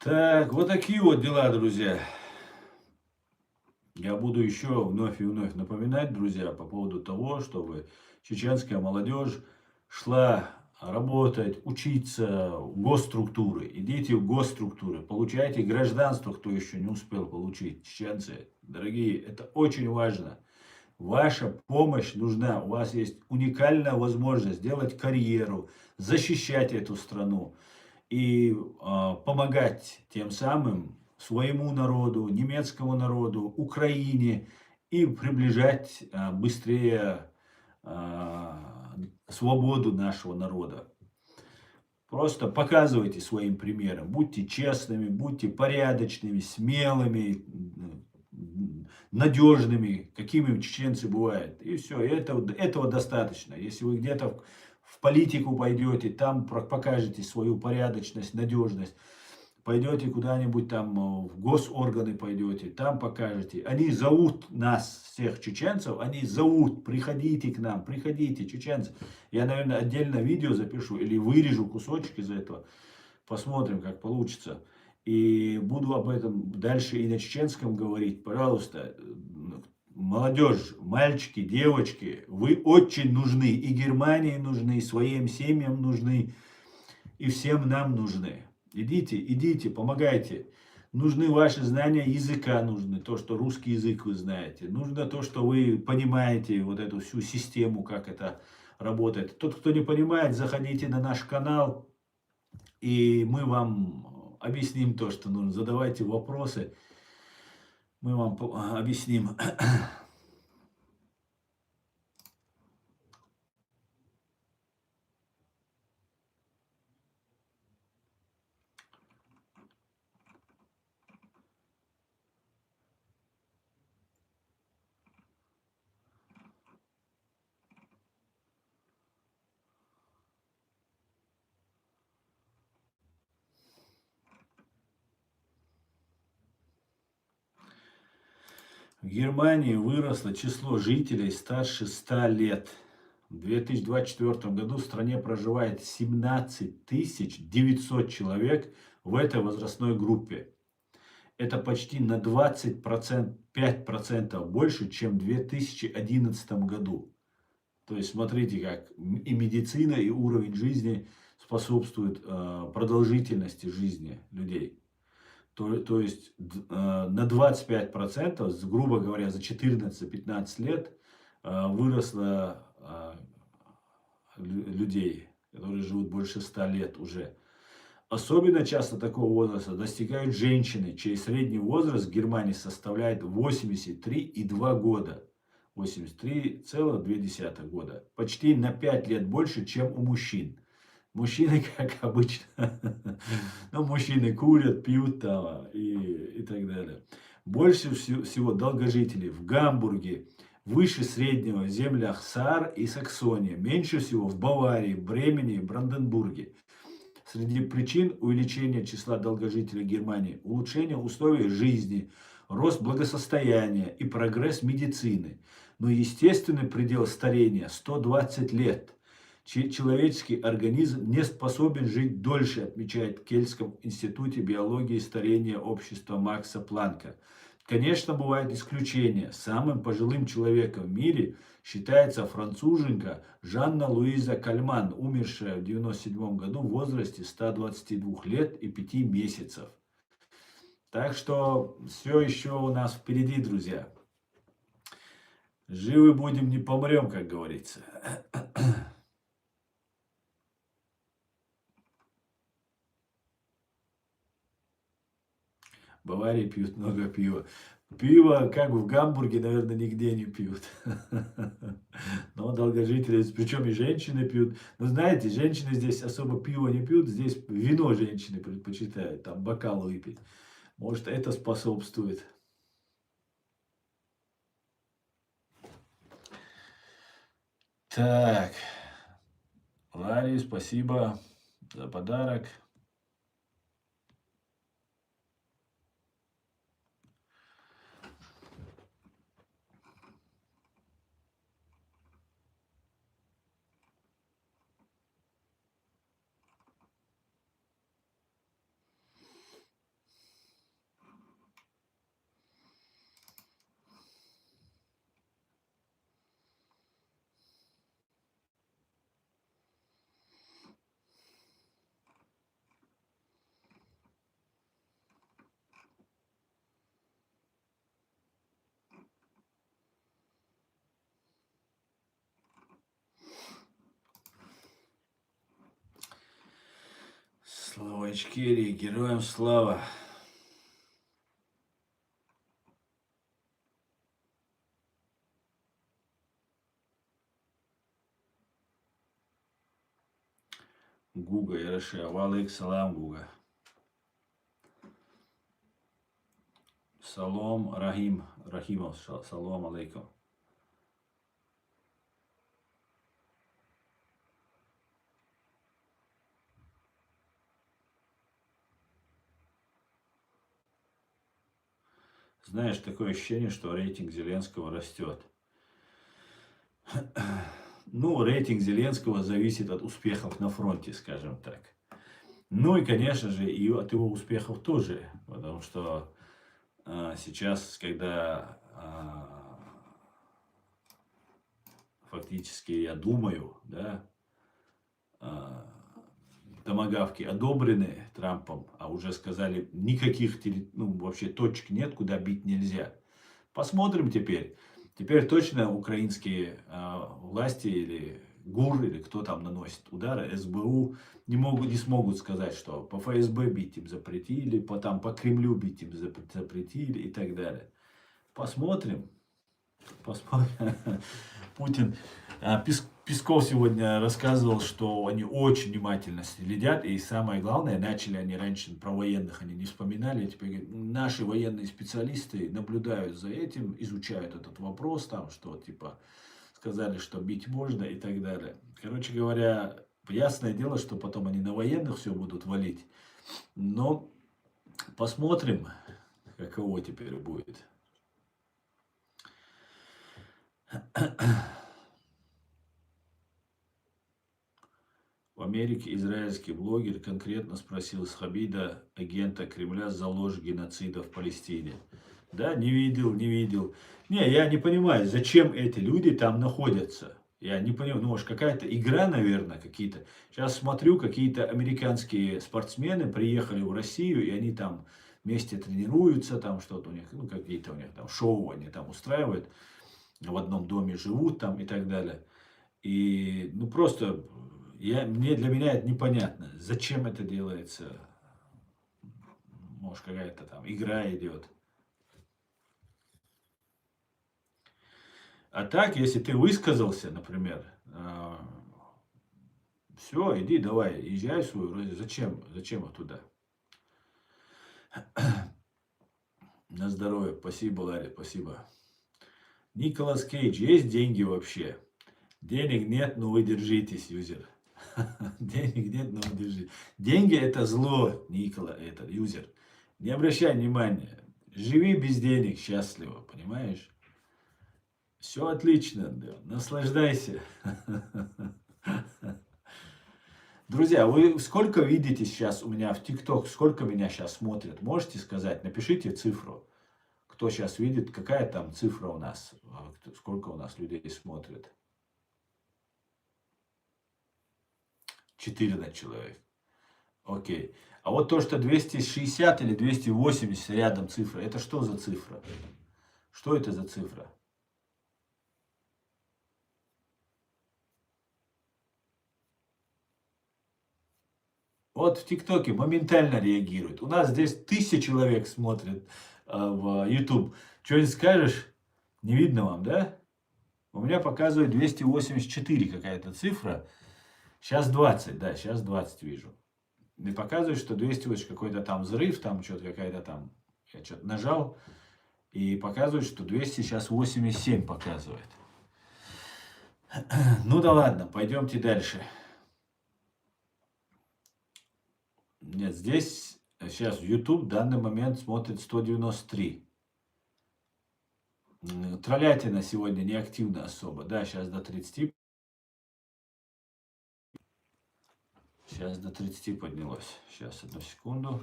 Так, вот такие вот дела, друзья. Я буду еще вновь и вновь напоминать, друзья, по поводу того, чтобы чеченская молодежь шла работать, учиться в госструктуры. Идите в госструктуры, получайте гражданство, кто еще не успел получить. Чеченцы, дорогие, это очень важно. Ваша помощь нужна. У вас есть уникальная возможность сделать карьеру, защищать эту страну и помогать тем самым своему народу, немецкому народу, Украине и приближать быстрее свободу нашего народа. Просто показывайте своим примером, будьте честными, будьте порядочными, смелыми, надежными, какими чеченцы бывают. И все, этого достаточно. Если вы где-то в политику пойдете, там покажете свою порядочность, надежность. Пойдете куда-нибудь там, в госорганы пойдете, там покажете. Они зовут нас, всех чеченцев, они зовут, приходите к нам, приходите, чеченцы. Я, наверное, отдельно видео запишу или вырежу кусочек из этого. Посмотрим, как получится. И буду об этом дальше и на чеченском говорить. Пожалуйста, молодежь, мальчики, девочки, вы очень нужны. И Германии нужны, и своим семьям нужны, и всем нам нужны. Идите, идите, помогайте. нужны ваши знания языка, нужны то, что русский язык вы знаете, нужно то, что вы понимаете вот эту всю систему, как это работает. Тот, кто не понимает, заходите на наш канал, и мы вам объясним то, что нужно. Задавайте вопросы, мы вам объясним. В Германии выросло число жителей старше 100 лет. В 2024 году в стране проживает 17 900 человек в этой возрастной группе. Это почти на 25% больше, чем в 2011 году. То есть смотрите, как и медицина, и уровень жизни способствуют продолжительности жизни людей. То есть на 25%, грубо говоря, за 14-15 лет выросло людей, которые живут больше 100 лет уже. Особенно часто такого возраста достигают женщины, чей средний возраст в Германии составляет 83,2 года. 83,2 года. Почти на 5 лет больше, чем у мужчин. Мужчины, как обычно, ну, мужчины курят, пьют там и так далее. Больше всего долгожителей в Гамбурге, выше среднего в землях Саар и Саксония, меньше всего в Баварии, Бремени и Бранденбурге. Среди причин увеличения числа долгожителей Германии – улучшение условий жизни, рост благосостояния и прогресс медицины. Но естественный предел старения – 120 лет. Человеческий организм не способен жить дольше, отмечает в Кельтском институте биологии и старения общества Макса Планка. Конечно, бывают исключения. Самым пожилым человеком в мире считается француженка Жанна Луиза Кальман, умершая в 1997 году в возрасте 122 лет и 5 месяцев. Так что все еще у нас впереди, друзья. Живы будем, не помрем, как говорится. В Баварии пьют много пива. Пиво, как в Гамбурге, наверное, нигде не пьют. Но долгожители, причем и женщины пьют. Но знаете, женщины здесь особо пиво не пьют, здесь вино женщины предпочитают, там бокал выпить. Может, это способствует. Так, Ларри, спасибо за подарок. Слава Ичкерии, героям слава. Гуга, Яроше, Валейк салам, Гуга. Салом, Рахимов, салам алейкум. Знаешь, такое ощущение, что рейтинг Зеленского растет. Ну, рейтинг Зеленского зависит от успехов на фронте, скажем так. Ну и, конечно же, и от его успехов тоже. Потому что сейчас, когда фактически я думаю, да, томагавки одобрены Трампом, а уже сказали, никаких вообще точек нет, куда бить нельзя. Посмотрим теперь. Теперь точно украинские власти или ГУР, или кто там наносит удары, СБУ, не смогут сказать, что по ФСБ бить им запретили, по Кремлю бить им запретили и так далее. Посмотрим. Посмотрим. Путин. Песков сегодня рассказывал, что они очень внимательно следят, и самое главное, начали они раньше про военных, они не вспоминали, теперь говорят, наши военные специалисты наблюдают за этим, изучают этот вопрос, там, что типа сказали, что бить можно и так далее. Короче говоря, ясное дело, что потом они на военных все будут валить, но посмотрим, каково теперь будет. В Америке израильский блогер конкретно спросил Схабида, агента Кремля, за ложь геноцида в Палестине. Да, не видел. Не, я не понимаю, зачем эти люди там находятся. Я не понимаю, может какая-то игра, наверное, какие-то. Сейчас смотрю, какие-то американские спортсмены приехали в Россию, и они там вместе тренируются, там что-то у них, какие-то у них там шоу они там устраивают, в одном доме живут там и так далее. И, просто... Для меня это непонятно, зачем это делается. Может, какая-то там игра идет. А так, если ты высказался, например, все, иди, давай, езжай свою. Зачем туда? На здоровье. Спасибо, Ларри, спасибо. Николас Кейдж, есть деньги вообще? Денег нет, но вы держитесь, юзер. Денег нет, но держи. Деньги это зло, Никола, это юзер. Не обращай внимания. Живи без денег счастливо, понимаешь? Все отлично, да. Наслаждайся. Друзья, вы сколько видите сейчас у меня в ТикТок, сколько меня сейчас смотрят? Можете сказать? Напишите цифру. Кто сейчас видит, какая там цифра у нас? Сколько у нас людей смотрят? 14 человек. Окей. А вот то, что 260 или 280 рядом цифра, это что за цифра? Что это за цифра? Вот в ТикТоке моментально реагирует. У нас здесь 1000 человек смотрят в YouTube. Что-нибудь скажешь? Не видно вам, да? У меня показывает 284 какая-то цифра. Сейчас 20, да, сейчас 20 вижу. И показывает, что 280 какой-то там взрыв, там что-то какая-то там, я что-то нажал, и показывает, что 200 сейчас 87 показывает. Ну да ладно, пойдемте дальше. Нет, здесь сейчас в YouTube в данный момент смотрит 193. Троллятина сегодня не активна особо. Да, сейчас до 30. Сейчас до 30 поднялось. Сейчас, одну секунду.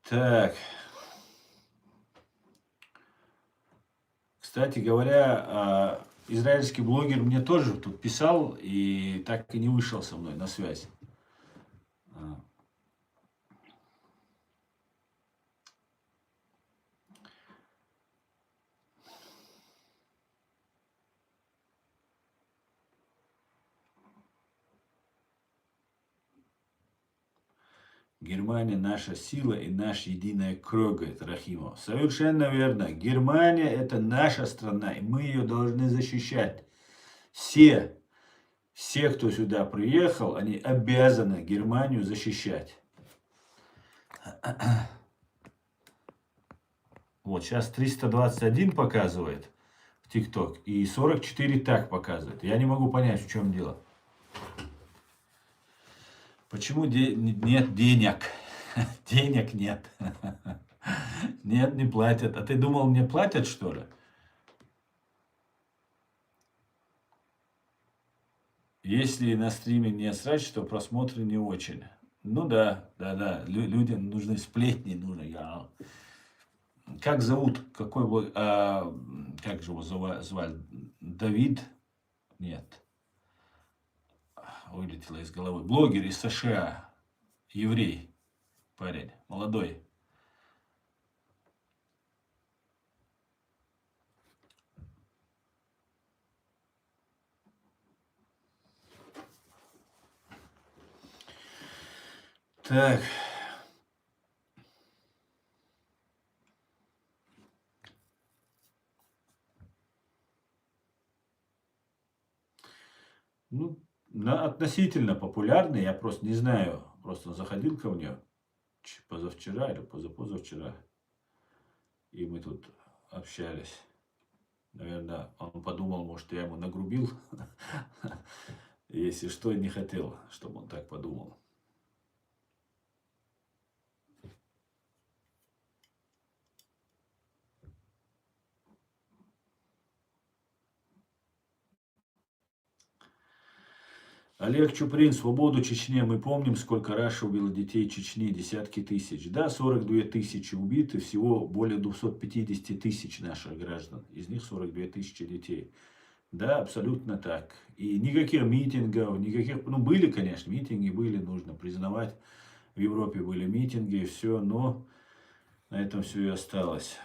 Так. Кстати говоря, израильский блогер мне тоже тут писал и так и не вышел со мной на связь. Германия наша сила и наш единая кровь, говорит Рахимов. Совершенно верно. Германия это наша страна, и мы ее должны защищать. Все, кто сюда приехал, они обязаны Германию защищать. Вот сейчас 321 показывает в ТикТок и 44 так показывает. Я не могу понять, в чем дело. Почему нет денег? Денег нет. Нет, не платят. А ты думал, мне платят, что ли? Если на стриме не срать, что просмотры не очень. Ну да. Людям нужны сплетни, Как зовут, как же его звали? Давид? Нет, вылетело из головы. Блогер из США, еврей, парень, молодой. Так. Ну, относительно популярный, я просто не знаю. Просто он заходил ко мне позавчера или позапозавчера. И мы тут общались. Наверное, он подумал, может, я ему нагрубил. Если что, не хотел, чтобы он так подумал. Олег Чуприн, свободу Чечне. Мы помним, сколько Раша убило детей Чечни, десятки тысяч. Да, 42 тысячи убиты, всего более 250 тысяч наших граждан. Из них 42 тысячи детей. Да, абсолютно так. И никаких митингов, никаких... Ну, были, конечно, митинги были, нужно признавать. В Европе были митинги и все, но на этом все и осталось.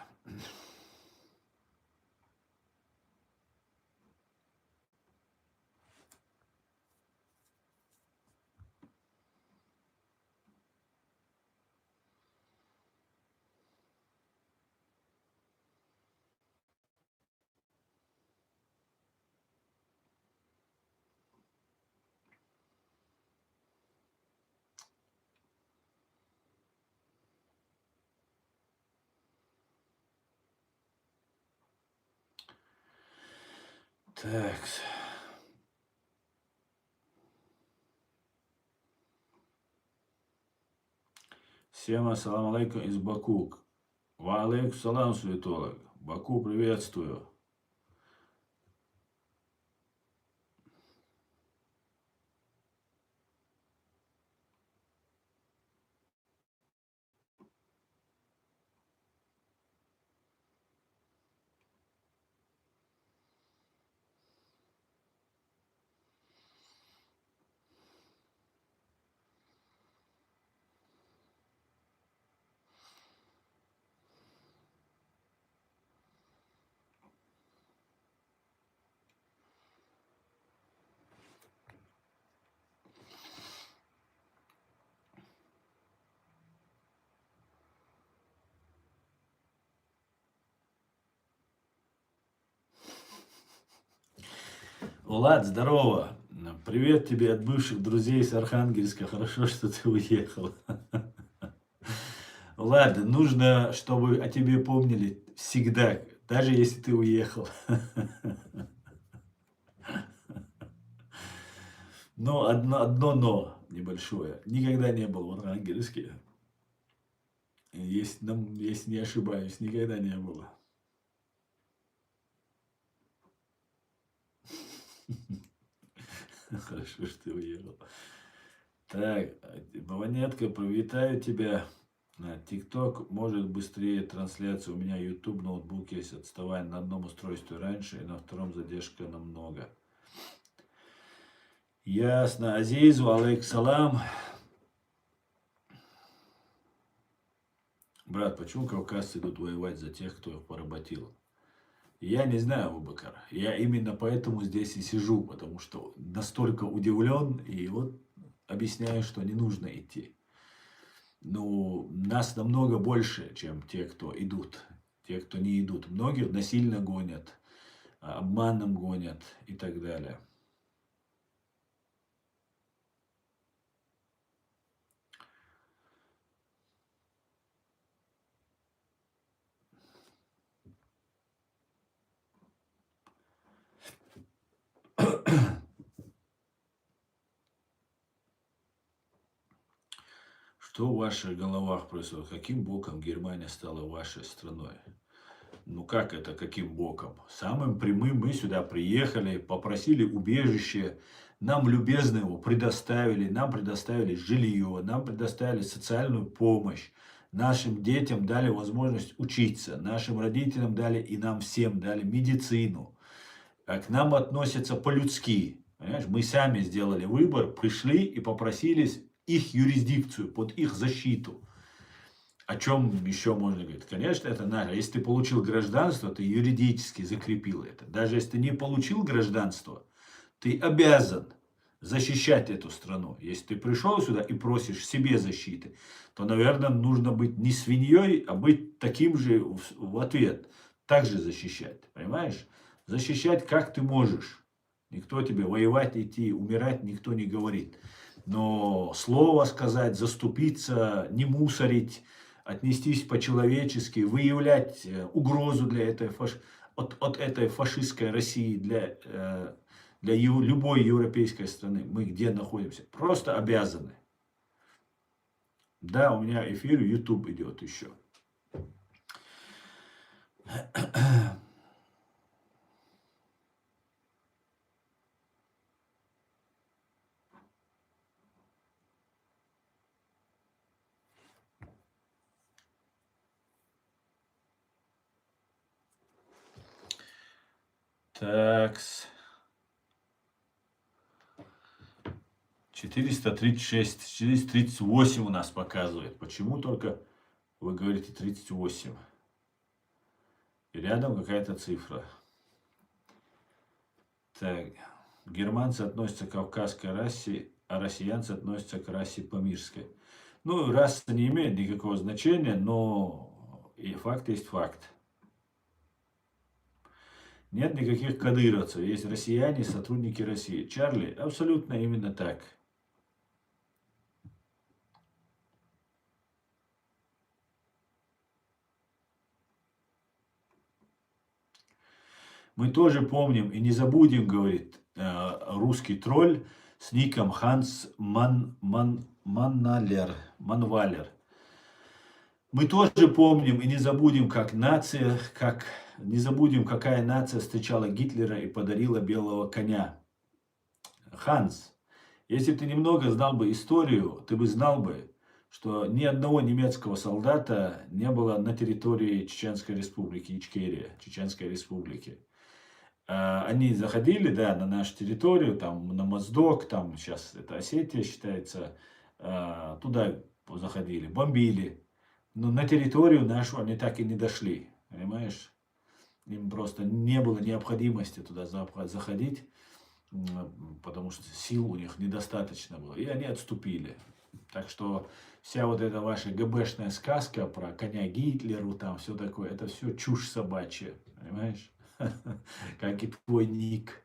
Так. Всем ассаламу алейкум из Баку. Ва алейкум салам, святолог. Баку, приветствую. Влад, здорово. Привет тебе от бывших друзей с Архангельска. Хорошо, что ты уехал. Влад, нужно, чтобы о тебе помнили всегда, даже если ты уехал. Но одно но небольшое. Никогда не был в Архангельске. Если не ошибаюсь, никогда не было. Хорошо, что ты уехал. Так, Монетка, привитаю тебя. ТикТок может быстрее трансляцию. У меня YouTube, ноутбук есть отставание на одном устройстве раньше, и на втором задержка намного. Ясно. Азизу, алейк салам. Брат, почему кавказцы идут воевать за тех, кто их поработил? Я не знаю, Абубакар. Я именно поэтому здесь и сижу, потому что настолько удивлен, и вот объясняю, что не нужно идти. Ну, нас намного больше, чем те, кто идут. Те, кто не идут. Многих насильно гонят, обманом гонят и так далее. Что в ваших головах происходит? Каким боком Германия стала вашей страной? Ну как это, каким боком? Самым прямым мы сюда приехали, попросили убежище, нам любезно его предоставили, нам предоставили жилье, нам предоставили социальную помощь, Нашим детям дали возможность учиться, нашим родителям дали и нам всем дали медицину. К нам относятся по-людски. Понимаешь? Мы сами сделали выбор, пришли и попросились их юрисдикцию, под их защиту. О чем еще можно говорить? Конечно, это наше. Если ты получил гражданство, ты юридически закрепил это. Даже если ты не получил гражданство, ты обязан защищать эту страну. Если ты пришел сюда и просишь себе защиты, то, наверное, нужно быть не свиньей, а быть таким же в ответ. Также защищать. Понимаешь? Защищать как ты можешь. Никто тебе воевать, идти, умирать никто не говорит. Но слово сказать, заступиться, не мусорить, отнестись по-человечески, выявлять угрозу для этой от этой фашистской России, для любой европейской страны, мы где находимся, просто обязаны. Да, у меня эфир YouTube идет еще. Такс. 436, 438 у нас показывает. Почему только вы говорите 38? И рядом какая-то цифра. Так, германцы относятся к кавказской расе, а россиянцы относятся к расе памирской. Ну, раса не имеет никакого значения, но и факт есть факт. Нет никаких кадыровцев, есть россияне, сотрудники России. Чарли, абсолютно именно так. Мы тоже помним и не забудем, говорит русский тролль с ником Ханс Манвалер. Мы тоже помним и не забудем, не забудем, какая нация встречала Гитлера и подарила белого коня. Ханс, если бы ты немного знал бы историю, ты бы знал бы, что ни одного немецкого солдата не было на территории Чеченской республики, Ичкерия, Чеченской республики. Они заходили, да, на нашу территорию, там, на Моздок, там, сейчас это Осетия считается, туда заходили, бомбили. Но на территорию нашу они так и не дошли, понимаешь? Им просто не было необходимости туда заходить, потому что сил у них недостаточно было, и они отступили. Так что вся вот эта ваша ГБшная сказка про коня Гитлеру, там все такое, это все чушь собачья, понимаешь? Как и твой ник.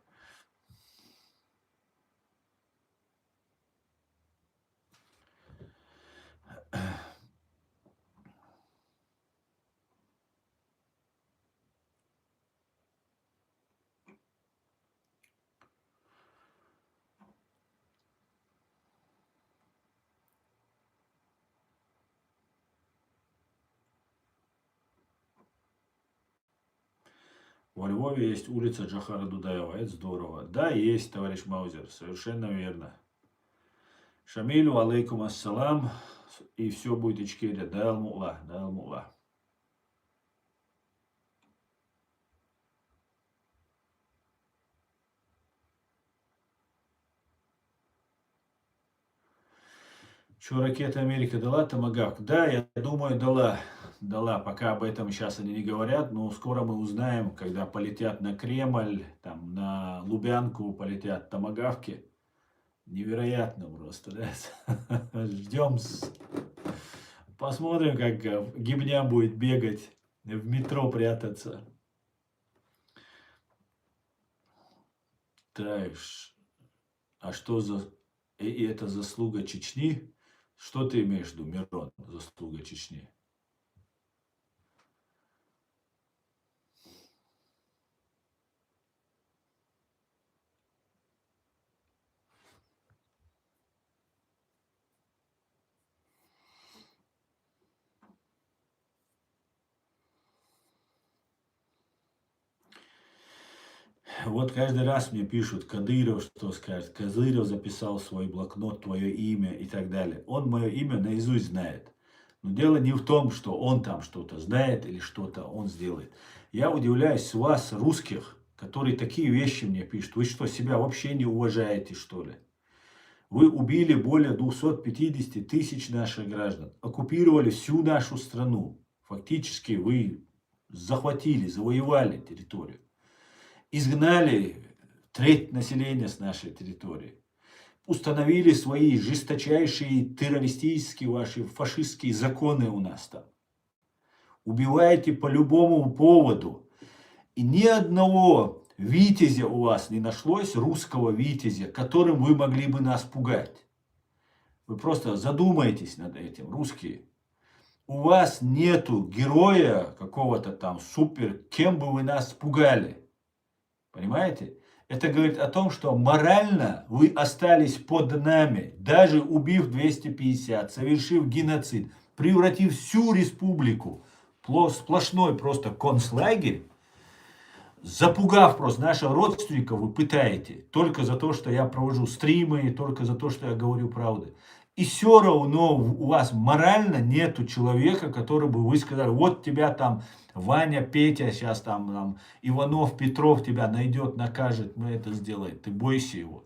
Во Львове есть улица Джохара Дудаева. Это здорово. Да, есть, товарищ Маузер. Совершенно верно. Шамилю, алейкум ассалам. И все будет Ичкерия. Да, алмула, да, алмула. Что, ракета Америка дала томагавк? Да, я думаю, дала. Дала. Пока об этом сейчас они не говорят, но скоро мы узнаем, когда полетят на Кремль, там, на Лубянку полетят томагавки. Невероятно просто, да? Ждем. Посмотрим, как гибня будет бегать, в метро прятаться. Так, а что за... И это заслуга Чечни? Что ты имеешь в виду, Мирон, заслуга Чечни? Вот каждый раз мне пишут, Кадыров что скажет, Кадыров записал в свой блокнот твое имя и так далее. Он мое имя наизусть знает. Но дело не в том, что он там что-то знает или что-то он сделает. Я удивляюсь с вас, русских, которые такие вещи мне пишут. Вы что, себя вообще не уважаете, что ли? Вы убили более 250 тысяч наших граждан, оккупировали всю нашу страну. Фактически вы захватили, завоевали территорию. Изгнали треть населения с нашей территории. Установили свои жесточайшие террористические, ваши фашистские законы у нас там. Убиваете по любому поводу. И ни одного витязя у вас не нашлось, русского витязя, которым вы могли бы нас пугать. Вы просто задумайтесь над этим, русские. У вас нету героя какого-то там супер, кем бы вы нас пугали. Понимаете? Это говорит о том, что морально вы остались под нами, даже убив 250, совершив геноцид, превратив всю республику в сплошной просто концлагерь, запугав просто наших родственников, вы пытаете, только за то, что я провожу стримы, только за то, что я говорю правду. И все равно у вас морально нету человека, который бы вы сказали, вот тебя там Ваня, Петя, сейчас там Иванов, Петров тебя найдет, накажет, мы это сделаем. Ты бойся его.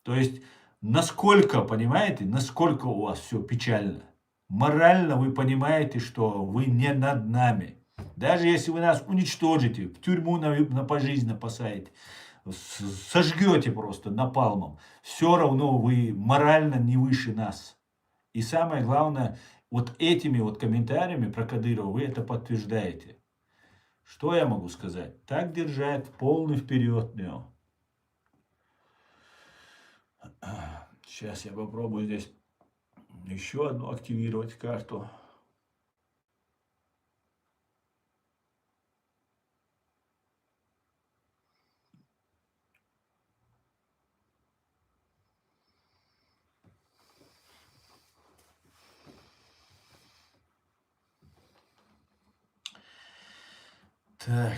То есть, насколько, понимаете, насколько у вас все печально. Морально вы понимаете, что вы не над нами. Даже если вы нас уничтожите, в тюрьму на пожизненно посадите, сожгете просто напалмом, все равно вы морально не выше нас. И самое главное, вот этими вот комментариями про Кадырова вы это подтверждаете. Что я могу сказать? Так держать, полный вперед. Сейчас я попробую здесь еще одну активировать карту. Так.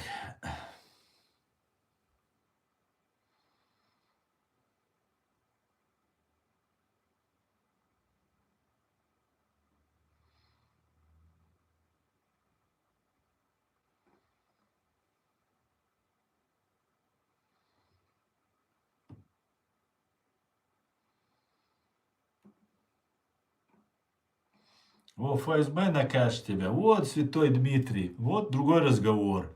О, ФСБ накажет тебя. Вот святой Дмитрий. Вот другой разговор.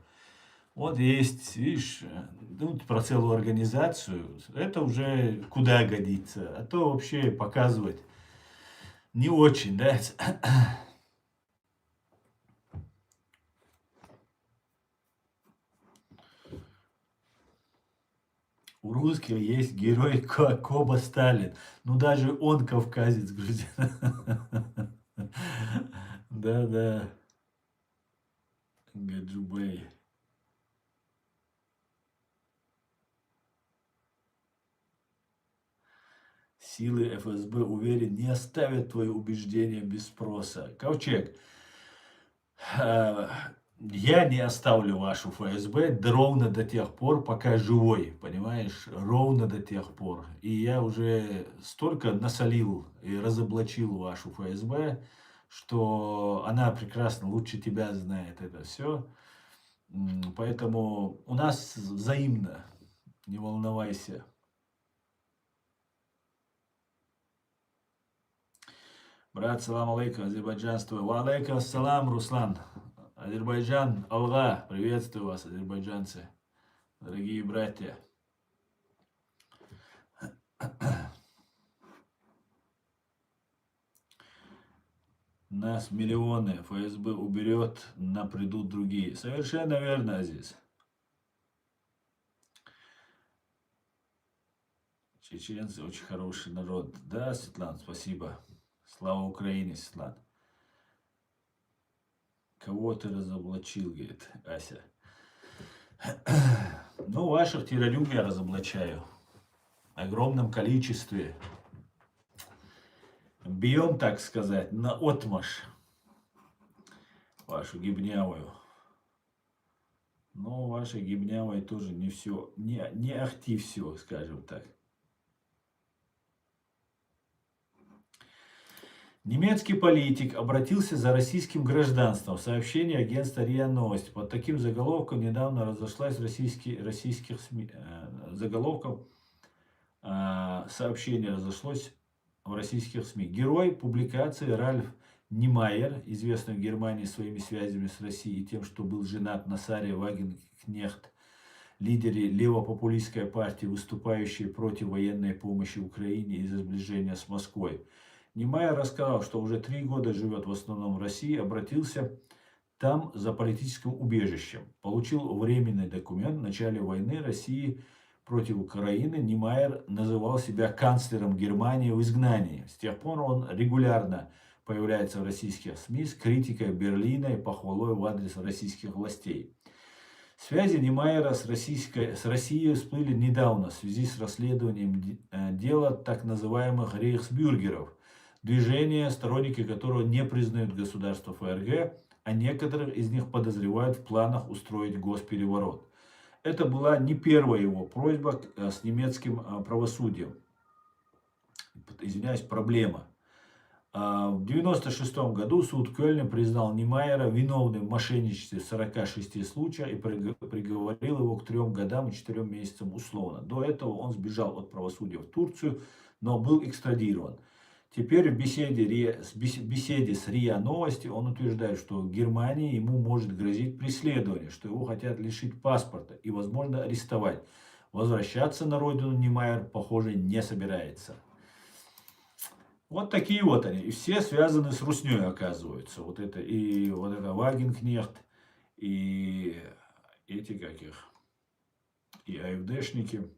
Вот есть, видишь, ну, про целую организацию. Это уже куда годится. А то вообще показывать не очень, да? У русских есть герой Коба Сталин. Ну, даже он кавказец, грузин. Да-да. Гаджубей. Силы ФСБ, уверен, не оставят твои убеждения без спроса. Ковчег, я не оставлю вашу ФСБ ровно до тех пор, пока живой, понимаешь? Ровно до тех пор. И я уже столько насолил и разоблачил вашу ФСБ, что она прекрасно лучше тебя знает это все. Поэтому у нас взаимно, не волновайся. Брат, салам алейкум, азербайджанство. Ва алейкум ассалам, Руслан. Азербайджан, Алга, приветствую вас, азербайджанцы, дорогие братья. Нас миллионы, ФСБ уберет, придут другие. Совершенно верно, Азиз. Чеченцы очень хороший народ. Да, Светлана, спасибо. Слава Украине, Светлана. Кого ты разоблачил, говорит Ася. Ну, ваших террорюг я разоблачаю. В огромном количестве. Бьем, так сказать, на отмашь вашу гибнявую. Но ваша гибнявая тоже не все, не ахти все, скажем так. Немецкий политик обратился за российским гражданством. Сообщение агентства РИА Новости. Под таким заголовком недавно разошлась российских СМИ. Заголовком сообщение разошлось в российских СМИ. Герой публикации Ральф Немайер, известный в Германии своими связями с Россией и тем, что был женат на Саре Вагенкнехт, лидере левопопулистской партии, выступающей против военной помощи Украине из-за сближения с Москвой. Немайер рассказал, что уже 3 года живет в основном в России, обратился там за политическим убежищем. Получил временный документ в начале войны России против Украины. Немайер называл себя канцлером Германии в изгнании. С тех пор он регулярно появляется в российских СМИ с критикой Берлина и похвалой в адрес российских властей. Связи Немайера с Россией всплыли недавно в связи с расследованием дела так называемых рейхсбюргеров, движения, сторонники которого не признают государство ФРГ, а некоторых из них подозревают в планах устроить госпереворот. Это была не первая его просьба с немецким правосудием. Извиняюсь, проблема. В 1996 году суд Кёльна признал Немайера виновным в мошенничестве в 46 случаях и приговорил его к 3 годам и 4 месяцам условно. До этого он сбежал от правосудия в Турцию, но был экстрадирован. Теперь в беседе с РИА Новости он утверждает, что в Германии ему может грозить преследование, что его хотят лишить паспорта и, возможно, арестовать. Возвращаться на родину Немайер, похоже, не собирается. Вот такие вот они. И все связаны с Русней, оказывается. Вот это Вагенкнехт, и эти каких, и АФДшники.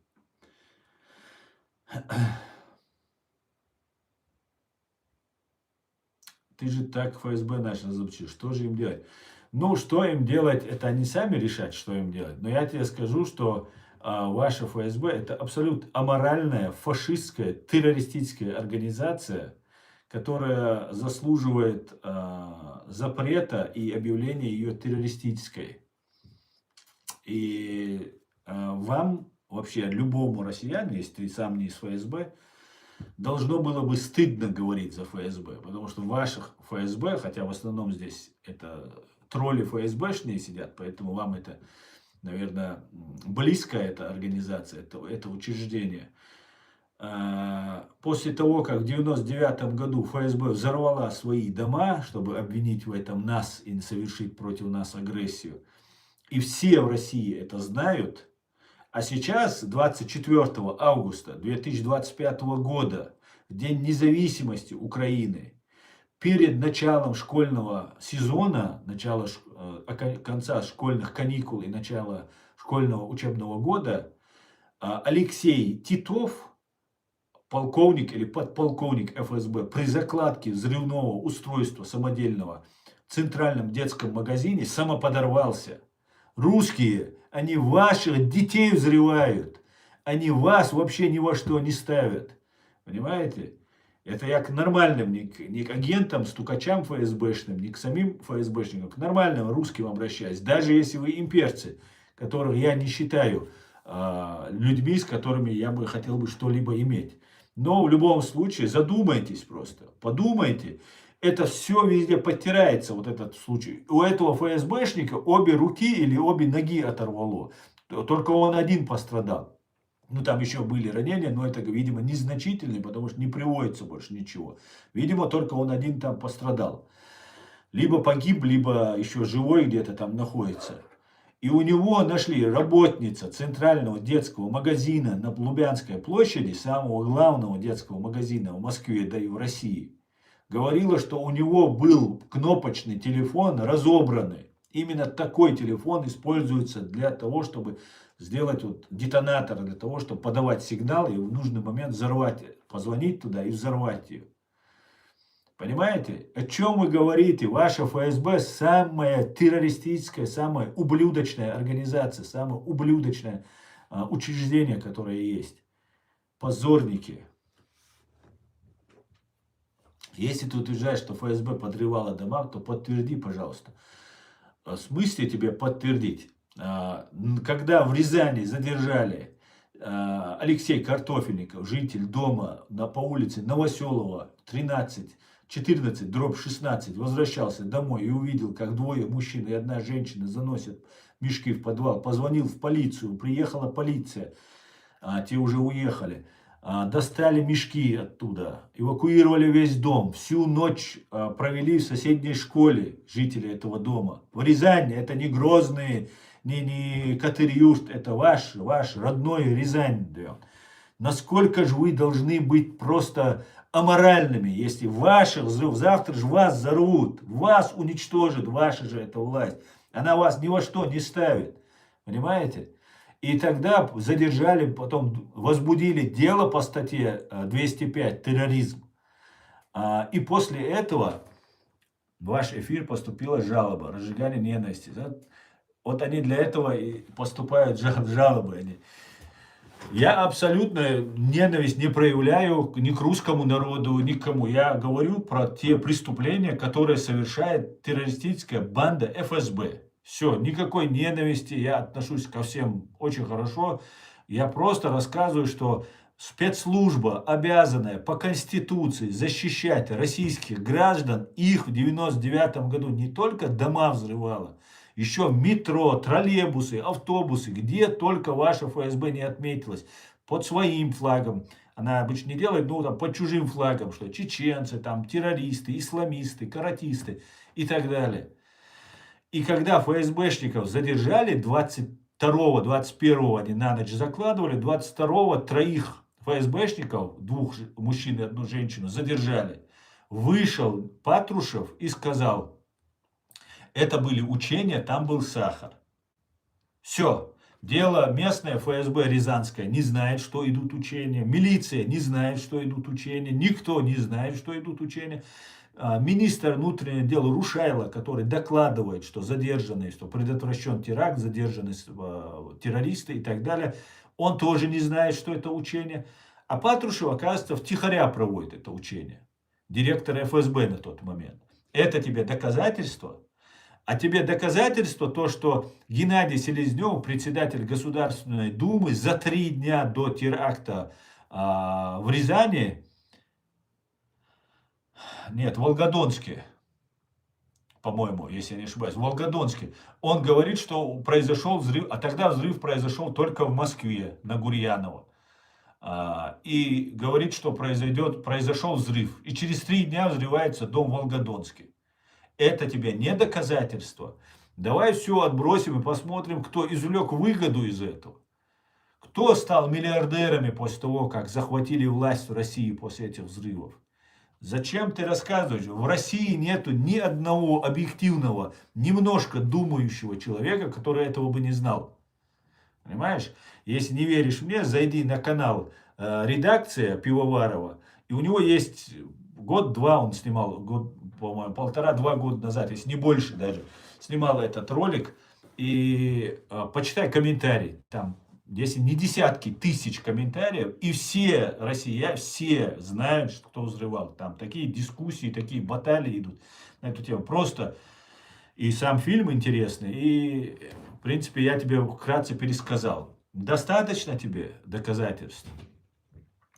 Ты же так ФСБ начал звучить. Что же им делать? Ну, что им делать, это они сами решать, что им делать. Но я тебе скажу, что ваша ФСБ это абсолютно аморальная, фашистская, террористическая организация, которая заслуживает запрета и объявления ее террористической. И вам, вообще любому россиянину, если ты сам не из ФСБ, должно было бы стыдно говорить за ФСБ, потому что в ваших ФСБ, хотя в основном здесь это тролли ФСБшные сидят, поэтому вам это, наверное, близкая эта организация, это учреждение. После того, как в 1999 году ФСБ взорвала свои дома, чтобы обвинить в этом нас и совершить против нас агрессию, и все в России это знают, а сейчас, 24 августа 2025 года, в День независимости Украины, перед началом школьного сезона, конца школьных каникул и начала школьного учебного года, Алексей Титов, полковник или подполковник ФСБ, при закладке взрывного устройства самодельного в центральном детском магазине самоподорвался. Русские, они ваших детей взрывают. Они вас вообще ни во что не ставят. Понимаете? Это я к нормальным, не к агентам, стукачам ФСБшным, не к самим ФСБшникам, к нормальным русским обращаюсь. Даже если вы имперцы, которых я не считаю людьми, с которыми я бы хотел бы что-либо иметь. Но в любом случае задумайтесь просто, подумайте. Это все везде подтирается, вот этот случай. У этого ФСБшника обе руки или обе ноги оторвало. Только он один пострадал. Ну, там еще были ранения, но это, видимо, незначительные, потому что не приводится больше ничего. Видимо, только он один там пострадал. Либо погиб, либо еще живой где-то там находится. И у него нашли работница центрального детского магазина на Лубянской площади, самого главного детского магазина в Москве, да и в России. Говорила, что у него был кнопочный телефон разобранный. Именно такой телефон используется для того, чтобы сделать детонатор, для того, чтобы подавать сигнал и в нужный момент взорвать, позвонить туда и взорвать ее. Понимаете? О чем вы говорите? Ваша ФСБ самая террористическая, самая ублюдочная организация, самое ублюдочное учреждение, которое есть. Позорники. Если ты утверждаешь, что ФСБ подрывала дома, то подтверди, пожалуйста. В смысле тебе подтвердить? Когда в Рязани задержали Алексей Картофельников, житель дома по улице Новоселова, 13, 14/16 возвращался домой и увидел, как двое мужчин и одна женщина заносят мешки в подвал, позвонил в полицию, приехала полиция, те уже уехали, достали мешки оттуда, эвакуировали весь дом, всю ночь провели в соседней школе жители этого дома. В Рязани, это не Грозный, не Катыр-Юрт, это ваш родной Рязань. Насколько же вы должны быть просто аморальными, если ваших, завтра же вас взорвут, вас уничтожит, ваша же эта власть. Она вас ни во что не ставит. Понимаете? И тогда задержали, потом возбудили дело по статье 205 «Терроризм». И после этого в ваш эфир поступила жалоба, разжигали ненависти. Вот они для этого и поступают жалобы. Я абсолютно ненависть не проявляю ни к русскому народу, ни к кому. Я говорю про те преступления, которые совершает террористическая банда ФСБ. Все, никакой ненависти, я отношусь ко всем очень хорошо. Я просто рассказываю, что спецслужба, обязанная по Конституции защищать российских граждан, их в 99 году не только дома взрывала, еще метро, троллейбусы, автобусы, где только ваша ФСБ не отметилась, под своим флагом. Она обычно не делает, ну, там, под чужим флагом, что чеченцы, там, террористы, исламисты, каратисты и так далее. И когда ФСБшников задержали, 22-го, 21-го они на ночь закладывали, 22-го троих ФСБшников, двух мужчин и одну женщину, задержали. Вышел Патрушев и сказал: это были учения, там был сахар. Все. Дело местное, ФСБ рязанское не знает, что идут учения. Милиция не знает, что идут учения. Никто не знает, что идут учения. Министр внутренних дел Рушайло, который докладывает, что задержаны, что предотвращен теракт, задержаны террористы и так далее, он тоже не знает, что это учение. А Патрушев, оказывается, втихаря проводит это учение. Директор ФСБ на тот момент. Это тебе доказательство? А тебе доказательство то, что Геннадий Селезнев, председатель Государственной Думы, за 3 дня до теракта в Рязани, нет, в Волгодонске, по-моему, если я не ошибаюсь, в Волгодонске, он говорит, что произошел взрыв, а тогда взрыв произошел только в Москве, на Гурьянова. И говорит, что произошел взрыв. И через 3 дня взрывается дом в Волгодонске. Это тебе не доказательство. Давай все отбросим и посмотрим, кто извлек выгоду из этого. Кто стал миллиардерами после того, как захватили власть в России после этих взрывов. Зачем ты рассказываешь? В России нету ни одного объективного, немножко думающего человека, который этого бы не знал. Понимаешь? Если не веришь мне, зайди на канал «Редакция» Пивоварова. И у него есть год-два он снимал, по-моему, 1,5-2 года назад, если не больше даже, снимал этот ролик. И почитай комментарии. Там, если не десятки тысяч комментариев, и все россияне, все знают, кто взрывал. Там такие дискуссии, такие баталии идут на эту тему. Просто и сам фильм интересный, и, в принципе, я тебе вкратце пересказал. Достаточно тебе доказательств?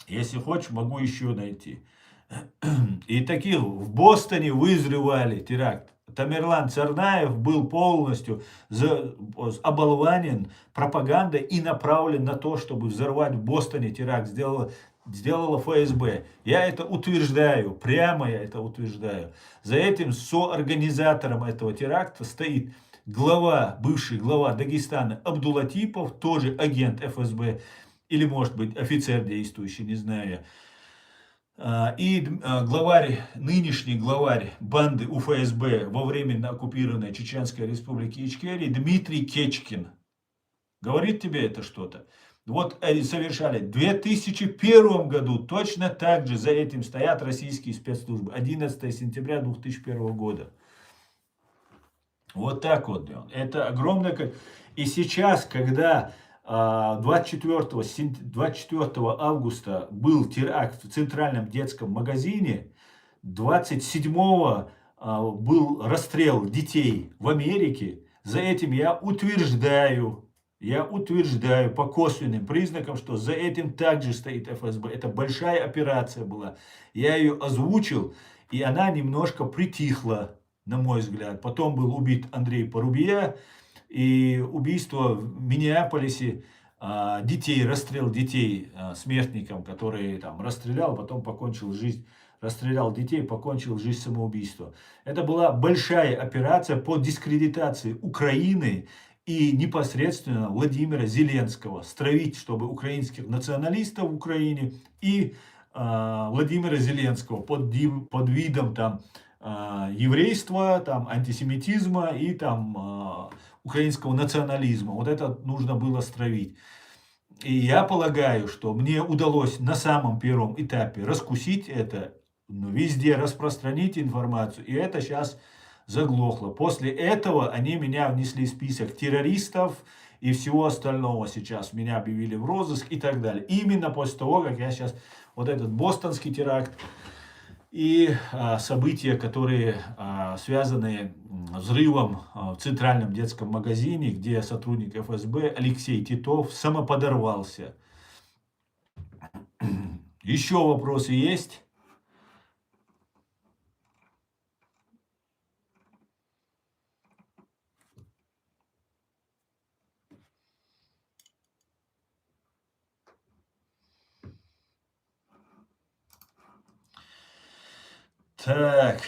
Если хочешь, могу еще найти. И таких в Бостоне взрывали теракт. Тамерлан Царнаев был полностью оболванен пропагандой и направлен на то, чтобы взорвать в Бостоне теракт. Сделала ФСБ. Я это утверждаю, прямо я это утверждаю. За этим соорганизатором этого теракта стоит бывший глава Дагестана Абдулатипов, тоже агент ФСБ, или может быть офицер действующий, не знаю. И нынешний главарь банды УФСБ во временно оккупированной Чеченской Республике Ичкерии Дмитрий Кечкин. Говорит тебе это что-то? Вот они совершали в 2001 году, точно так же за этим стоят российские спецслужбы. 11 сентября 2001 года. Вот так вот. Это огромное... И сейчас, когда 24 августа был теракт в Центральном детском магазине, 27-го был расстрел детей в Америке. За этим я утверждаю по косвенным признакам, что за этим также стоит ФСБ. Это большая операция была. Я ее озвучил. и она немножко притихла, на мой взгляд. Потом был убит Андрей Порубия, и убийство в Миннеаполисе детей, расстрел детей смертником, который там расстрелял, потом покончил жизнь, расстрелял детей, покончил жизнь самоубийством. Это была большая операция по дискредитации Украины и непосредственно Владимира Зеленского. Стравить, чтобы украинских националистов в Украине и Владимира Зеленского под видом там еврейства, там антисемитизма и там украинского национализма. Вот это нужно было стравить. И я полагаю, что мне удалось на самом первом этапе раскусить это, везде распространить информацию, и это сейчас заглохло. После этого они меня внесли в список террористов и всего остального. Сейчас меня объявили в розыск и так далее. Именно после того, как я сейчас вот этот бостонский теракт и события, которые связаны с взрывом в центральном детском магазине, где сотрудник ФСБ Алексей Титов самоподорвался. Еще вопросы есть? Так.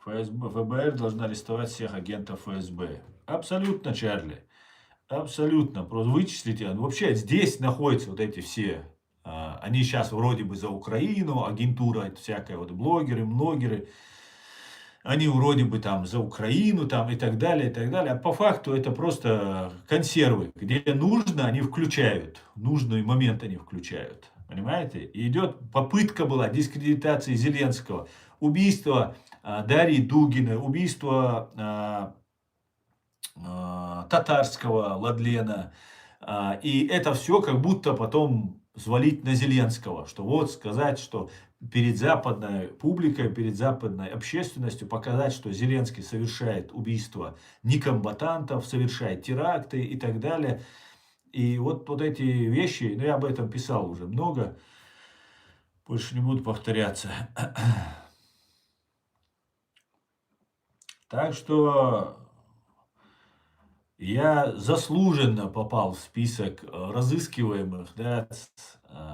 ФБР должна арестовать всех агентов ФСБ. Абсолютно, Чарли. Абсолютно. Просто вычислите. Вообще здесь находятся вот эти все. Они сейчас вроде бы за Украину, агентура всякая, вот блогеры, блогеры. Они вроде бы там за Украину там, и так далее, и так далее. А по факту это просто консервы. Где нужно, они включают. В нужный момент они включают. Понимаете? И идет попытка была дискредитации Зеленского. Убийство Дарьи Дугиной, убийство татарского Ладлена. И это все как будто потом свалить на Зеленского. Что вот сказать, что перед западной публикой, перед западной общественностью показать, что Зеленский совершает убийство некомбатантов, совершает теракты и так далее. И вот эти вещи, я об этом писал уже много, больше не буду повторяться. Так что я заслуженно попал в список разыскиваемых, да,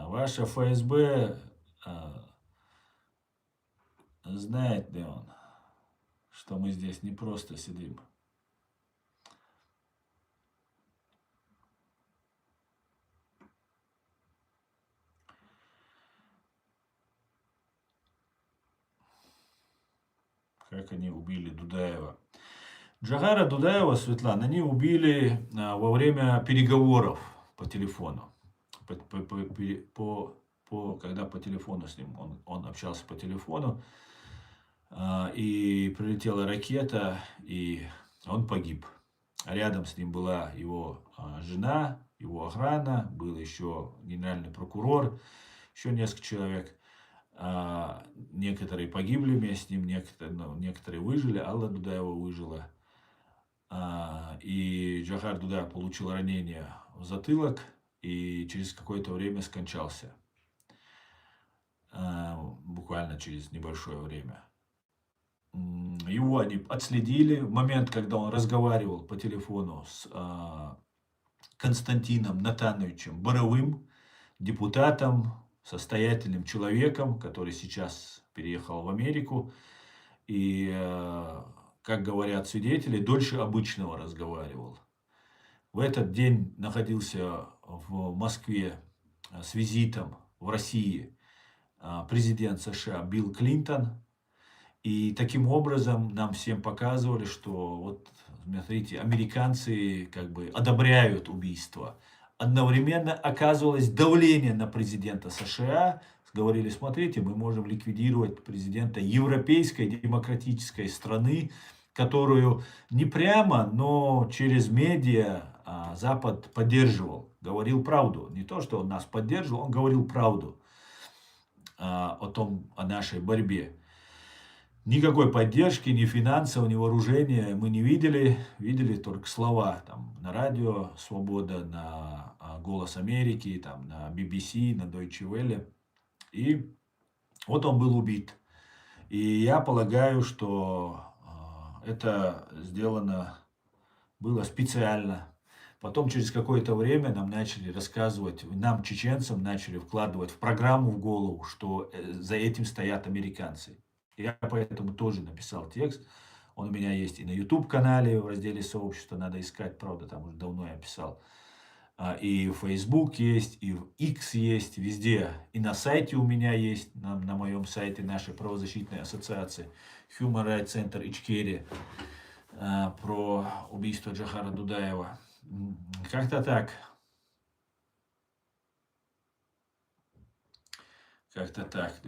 ваше ФСБ знает ли он, что мы здесь не просто сидим. Как они убили Дудаева. Джагара Дудаева, Светлана, они убили во время переговоров по телефону. Когда по телефону с ним, он общался по телефону, и прилетела ракета, и он погиб. Рядом с ним была его жена, его охрана, был еще генеральный прокурор, еще несколько человек. Некоторые погибли вместе с ним, некоторые выжили, Алла Дудаева выжила. И Джагар Дудаев получил ранение в затылок и через какое-то время скончался. Буквально через небольшое время. Его они отследили в момент, когда он разговаривал по телефону с Константином Натановичем Боровым, депутатом, состоятельным человеком, который сейчас переехал в Америку. И, как говорят свидетели, дольше обычного разговаривал. В этот день находился в Москве с визитом в России президент США Билл Клинтон. И таким образом нам всем показывали, что вот, смотрите, американцы как бы одобряют убийство. Одновременно оказывалось давление на президента США. Говорили, смотрите, мы можем ликвидировать президента европейской демократической страны, которую не прямо, но через медиа Запад поддерживал, говорил правду. Не то, что он нас поддерживал, он говорил правду о нашей борьбе. Никакой поддержки, ни финансов, ни вооружения мы не видели. Видели только слова там, на радио «Свобода», на «Голос Америки», там, на BBC, на Deutsche Welle. И вот он был убит. И я полагаю, что это сделано было специально. Потом через какое-то время нам начали рассказывать, нам, чеченцам, начали вкладывать в программу в голову, что за этим стоят американцы. Я поэтому тоже написал текст. Он у меня есть и на YouTube-канале в разделе сообщества, надо искать, правда, там уже давно я писал. И в Facebook есть, и в X есть, везде. И на сайте у меня есть, на моем сайте нашей правозащитной ассоциации Human Rights Center Ичкерия, про убийство Джохара Дудаева. Как-то так. Как-то так.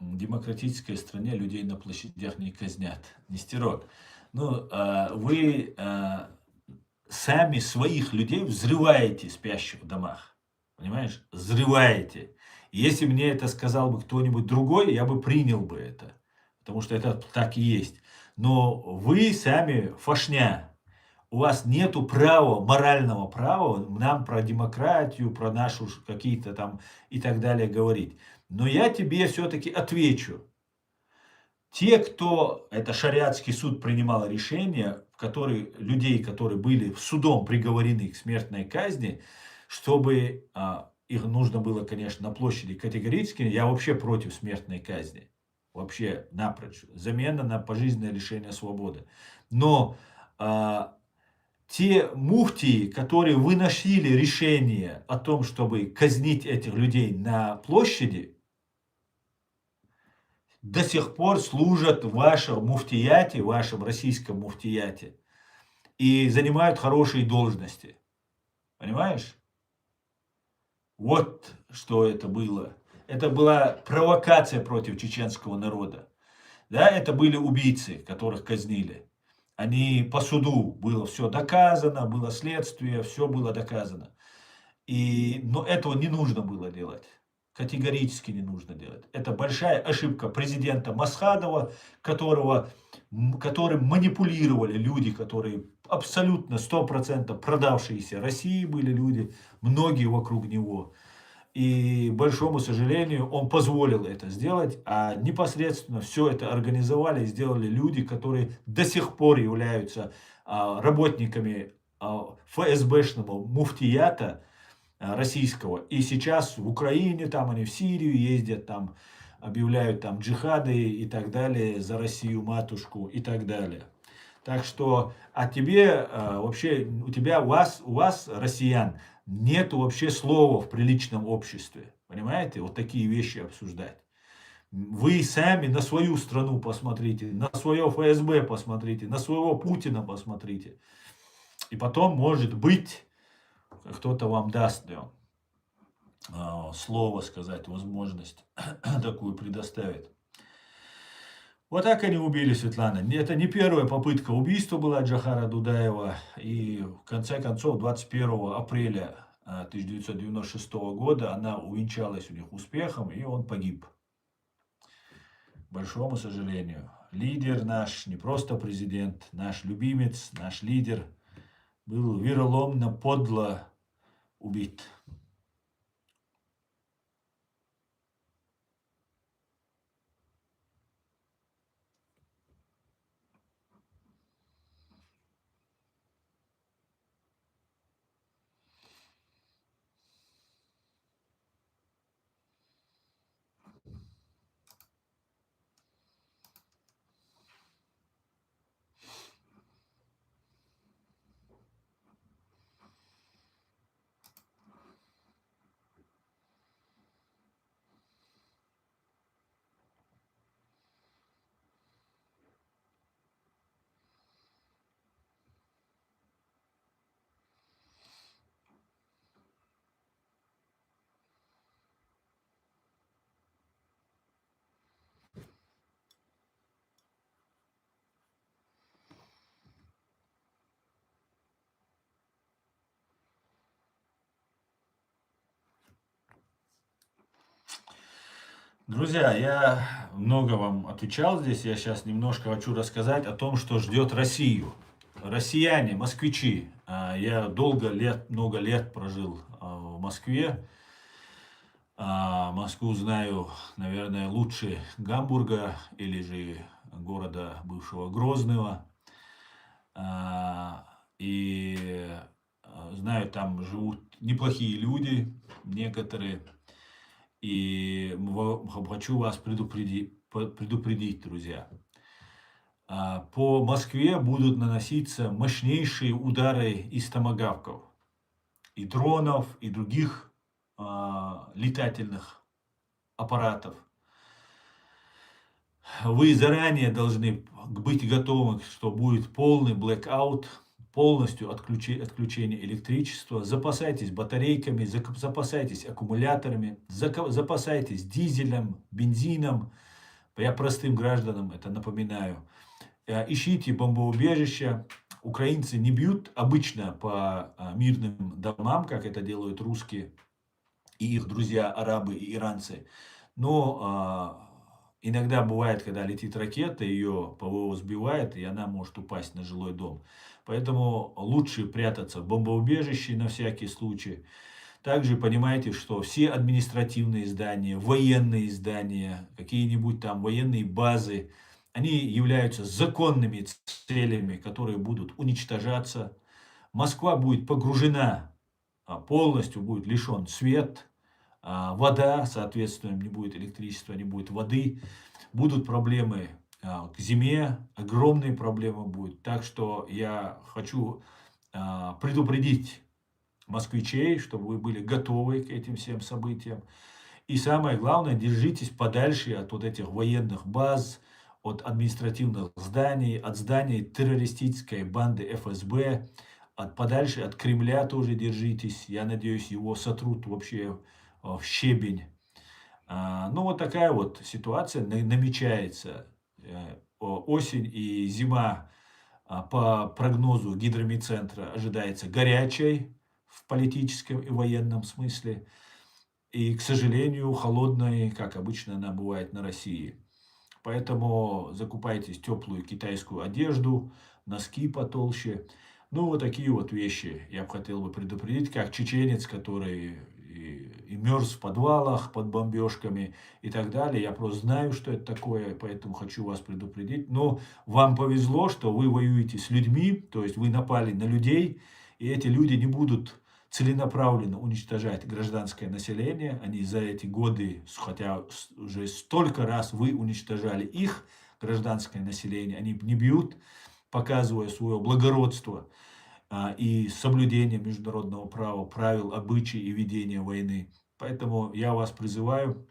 В демократической стране людей на площадях не казнят. Нестерок. Ну, вы сами своих людей взрываете спящих в домах. Понимаешь? Взрываете. Если мне это сказал бы кто-нибудь другой, я бы принял бы это. Потому что это так и есть. Но вы сами фашня. У вас нету права, морального права нам про демократию, про нашу какие-то там и так далее говорить. Но я тебе все-таки отвечу. Те, кто, это шариатский суд принимал решение, в которые людей, которые были судом приговорены к смертной казни, чтобы их нужно было, конечно, на площади категорически, я вообще против смертной казни. Вообще напрочь. Замена на пожизненное лишение свободы. Но те муфтии, которые выносили решение о том, чтобы казнить этих людей на площади, до сих пор служат в вашем муфтияте, в вашем российском муфтияте и занимают хорошие должности. Понимаешь? Вот что это было. Это была провокация против чеченского народа. Да, это были убийцы, которых казнили. Они по суду, было все доказано, было следствие, все было доказано. Но этого не нужно было делать. Категорически не нужно делать. Это большая ошибка президента Масхадова, которым манипулировали люди, которые абсолютно 100% продавшиеся России были люди, многие вокруг него. И, к большому сожалению, он позволил это сделать, а непосредственно все это организовали и сделали люди, которые до сих пор являются работниками ФСБшного муфтията российского. И сейчас в Украине, там они в Сирию ездят, там объявляют там джихады и так далее за Россию матушку и так далее. Так что, вообще, у вас, россиян, нету вообще слова в приличном обществе. Понимаете? Вот такие вещи обсуждать. Вы сами на свою страну посмотрите, на свое ФСБ посмотрите, на своего Путина посмотрите. И потом, может быть, кто-то вам даст слово сказать, возможность такую предоставить. Вот так они убили Светлана. Это не первая попытка убийства была Джохара Дудаева. И в конце концов 21 апреля 1996 года она увенчалась у них успехом, и он погиб. К большому сожалению. Лидер наш, не просто президент, наш любимец, наш лидер, был вероломно, подло убит. Друзья, я много вам отвечал здесь. Я сейчас немножко хочу рассказать о том, что ждет Россию. Россияне, москвичи. Я много лет прожил в Москве. Москву знаю, наверное, лучше Гамбурга или же города бывшего Грозного. И знаю, там живут неплохие люди, некоторые. И хочу вас предупредить, друзья. По Москве будут наноситься мощнейшие удары из томагавков, и дронов, и других летательных аппаратов. Вы заранее должны быть готовы, что будет полный блэкаут, полностью отключение электричества. Запасайтесь батарейками, запасайтесь аккумуляторами, запасайтесь дизелем, бензином. Я простым гражданам это напоминаю. Ищите бомбоубежища. Украинцы не бьют обычно по мирным домам, как это делают русские и их друзья, арабы и иранцы. Но иногда бывает, когда летит ракета, ее ПВО сбивает, и она может упасть на жилой дом. Поэтому лучше прятаться в бомбоубежище на всякий случай. Также понимаете, что все административные здания, военные здания, какие-нибудь там военные базы, они являются законными целями, которые будут уничтожаться. Москва будет погружена, полностью будет лишен свет, вода, соответственно, не будет электричества, не будет воды. Будут проблемы к зиме, огромные проблемы будут. Так что я хочу предупредить москвичей, чтобы вы были готовы к этим всем событиям. И самое главное, держитесь подальше от вот этих военных баз, от административных зданий, от зданий террористической банды ФСБ, подальше от Кремля тоже держитесь. Я надеюсь, его сотрут вообще в щебень. Ну, вот такая вот ситуация намечается. Осень и зима по прогнозу гидромедцентра ожидается горячей в политическом и военном смысле. И, к сожалению, холодной, как обычно она бывает на России. Поэтому закупайтесь теплую китайскую одежду, носки потолще. Ну, вот такие вот вещи я бы хотел бы предупредить, как чеченец, который и мерз в подвалах под бомбежками и так далее. Я просто знаю, что это такое, поэтому хочу вас предупредить. Но вам повезло, что вы воюете с людьми, то есть вы напали на людей, и эти люди не будут целенаправленно уничтожать гражданское население. Они за эти годы, хотя уже столько раз вы уничтожали их, гражданское население, они не бьют, показывая свое благородство и соблюдение международного права, правил, обычаи и ведения войны. Поэтому я вас призываю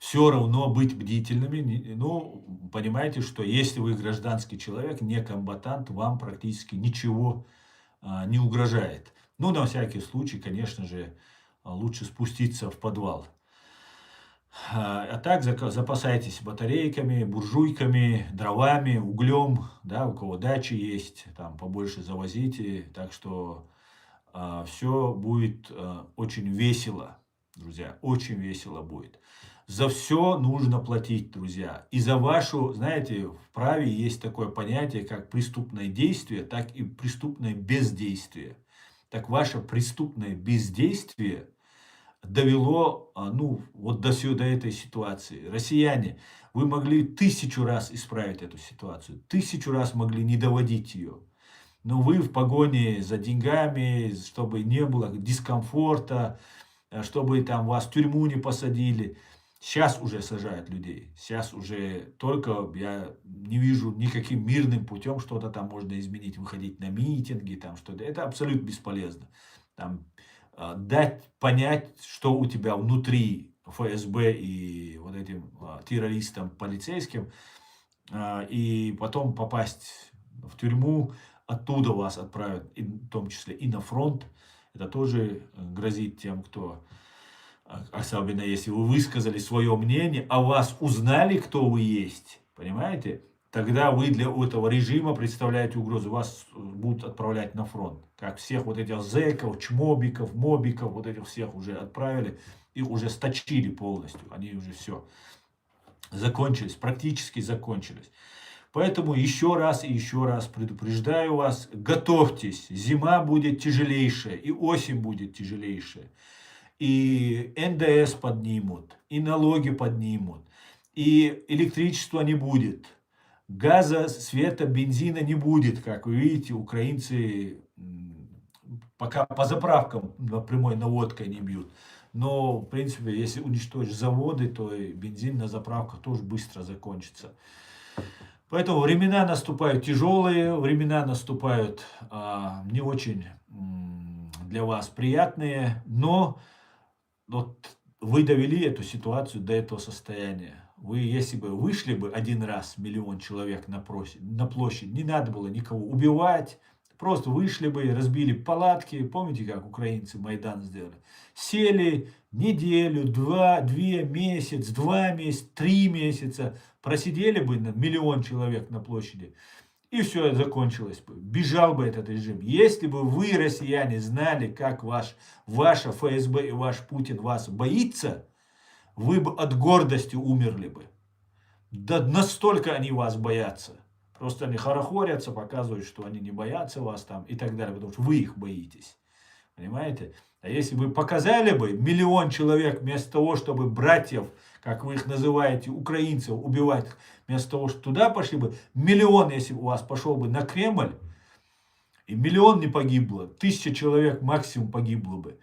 все равно быть бдительными. Ну, понимаете, что если вы гражданский человек, не комбатант, вам практически ничего не угрожает. Ну, на всякий случай, конечно же, лучше спуститься в подвал. А так запасайтесь батарейками, буржуйками, дровами, углем, да, у кого дачи есть, там побольше завозите. Так что все будет очень весело, друзья, очень весело будет. За все нужно платить, друзья. И за вашу, знаете, в праве есть такое понятие, как преступное действие, так и преступное бездействие. Так ваше преступное бездействие довело, ну, вот до этой ситуации. Россияне, вы могли 1000 раз исправить эту ситуацию, 1000 раз могли не доводить ее. Но вы в погоне за деньгами, чтобы не было дискомфорта, чтобы там вас в тюрьму не посадили. Сейчас уже сажают людей. Сейчас уже только я не вижу никаким мирным путем что-то там можно изменить, выходить на митинги, там что-то. Это абсолютно бесполезно. Там, дать понять, что у тебя внутри ФСБ и вот этим террористам, полицейским, и потом попасть в тюрьму, оттуда вас отправят, в том числе и на фронт. Это тоже грозит тем, кто, особенно если вы высказали свое мнение, а вас узнали, кто вы есть, понимаете? Тогда вы для этого режима представляете угрозу, вас будут отправлять на фронт. Как всех вот этих зэков, чмобиков, мобиков, вот этих всех уже отправили. их уже сточили полностью, они уже все закончились, практически закончились. Поэтому еще раз и еще раз предупреждаю вас, готовьтесь, зима будет тяжелейшая, и осень будет тяжелейшая, и НДС поднимут, и налоги поднимут, и электричества не будет, газа, света, бензина не будет, как вы видите, украинцы пока по заправкам прямой наводкой не бьют. Но, в принципе, если уничтожить заводы, то и бензин на заправках тоже быстро закончится. Поэтому времена наступают тяжелые, времена наступают не очень для вас приятные, но вот вы довели эту ситуацию до этого состояния. Вы, если бы вышли бы один раз, 1 000 000 человек на площадь, не надо было никого убивать, просто вышли бы, разбили палатки, помните, как украинцы Майдан сделали? Сели неделю, 2 месяц, 2 месяца, 3 месяца, просидели бы на 1 000 000 человек на площади, и все закончилось бы. Бежал бы этот режим. Если бы вы, россияне, знали, как ваша ФСБ и ваш Путин вас боится, вы бы от гордости умерли бы. Да настолько они вас боятся. Просто они хорохорятся, показывают, что они не боятся вас там и так далее, потому что вы их боитесь. Понимаете? А если бы показали бы 1 000 000 человек вместо того, чтобы братьев, как вы их называете, украинцев убивать, вместо того, что туда пошли бы, 1 000 000, если у вас пошел бы на Кремль, и 1 000 000 не погибло, 1000 человек максимум погибло бы.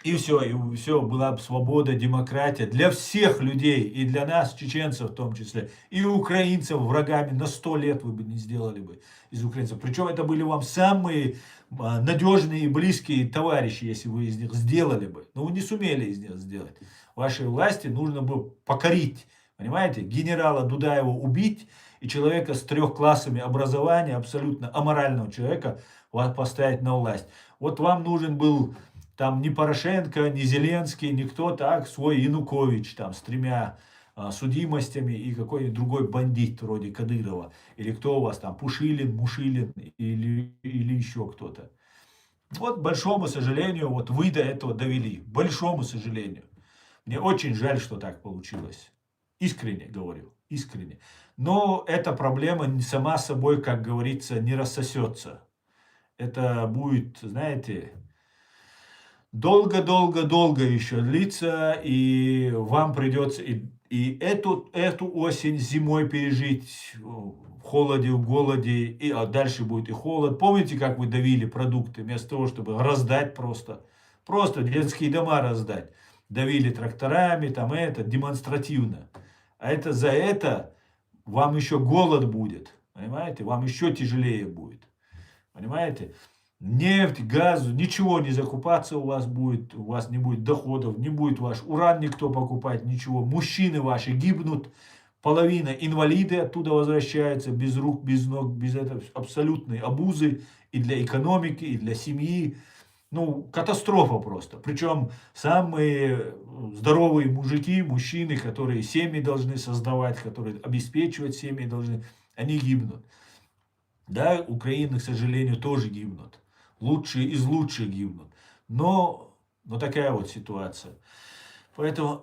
И все, была бы свобода, демократия для всех людей, и для нас, чеченцев в том числе, и украинцев врагами на 100 лет вы бы не сделали бы из украинцев. Причем это были вам самые надежные и близкие товарищи, если вы из них сделали бы. Но вы не сумели из них сделать. Вашей власти нужно было покорить, понимаете, генерала Дудаева убить, и человека с 3 классами образования, абсолютно аморального человека, поставить на власть. Вот вам нужен был там ни Порошенко, ни Зеленский, никто, так, свой Янукович там с 3 судимостями и какой-нибудь другой бандит вроде Кадырова. Или кто у вас там, Пушилин, Мушилин или еще кто-то. Вот, к большому сожалению, вот вы до этого довели. К большому сожалению. Мне очень жаль, что так получилось. Искренне говорю, искренне. Но эта проблема сама собой, как говорится, не рассосется. Это будет, знаете, долго-долго-долго еще длится, и вам придется и эту осень зимой пережить в холоде, в голоде, а дальше будет и холод. Помните, как вы давили продукты, вместо того, чтобы раздать просто детские дома раздать. Давили тракторами, там демонстративно. А это за это вам еще голод будет, понимаете? Вам еще тяжелее будет, понимаете? Нефть, газ, ничего не закупаться у вас не будет доходов, не будет ваш уран никто покупать, ничего. Мужчины ваши гибнут, половина инвалиды оттуда возвращаются, без рук, без ног, без этого абсолютной обузы и для экономики, и для семьи. Ну, катастрофа просто. Причем самые здоровые мужики, мужчины, которые семьи должны создавать, которые обеспечивать семьи должны, они гибнут. Да, Украина, к сожалению, тоже гибнут. Лучшие из лучших гибнут. Но такая вот ситуация. Поэтому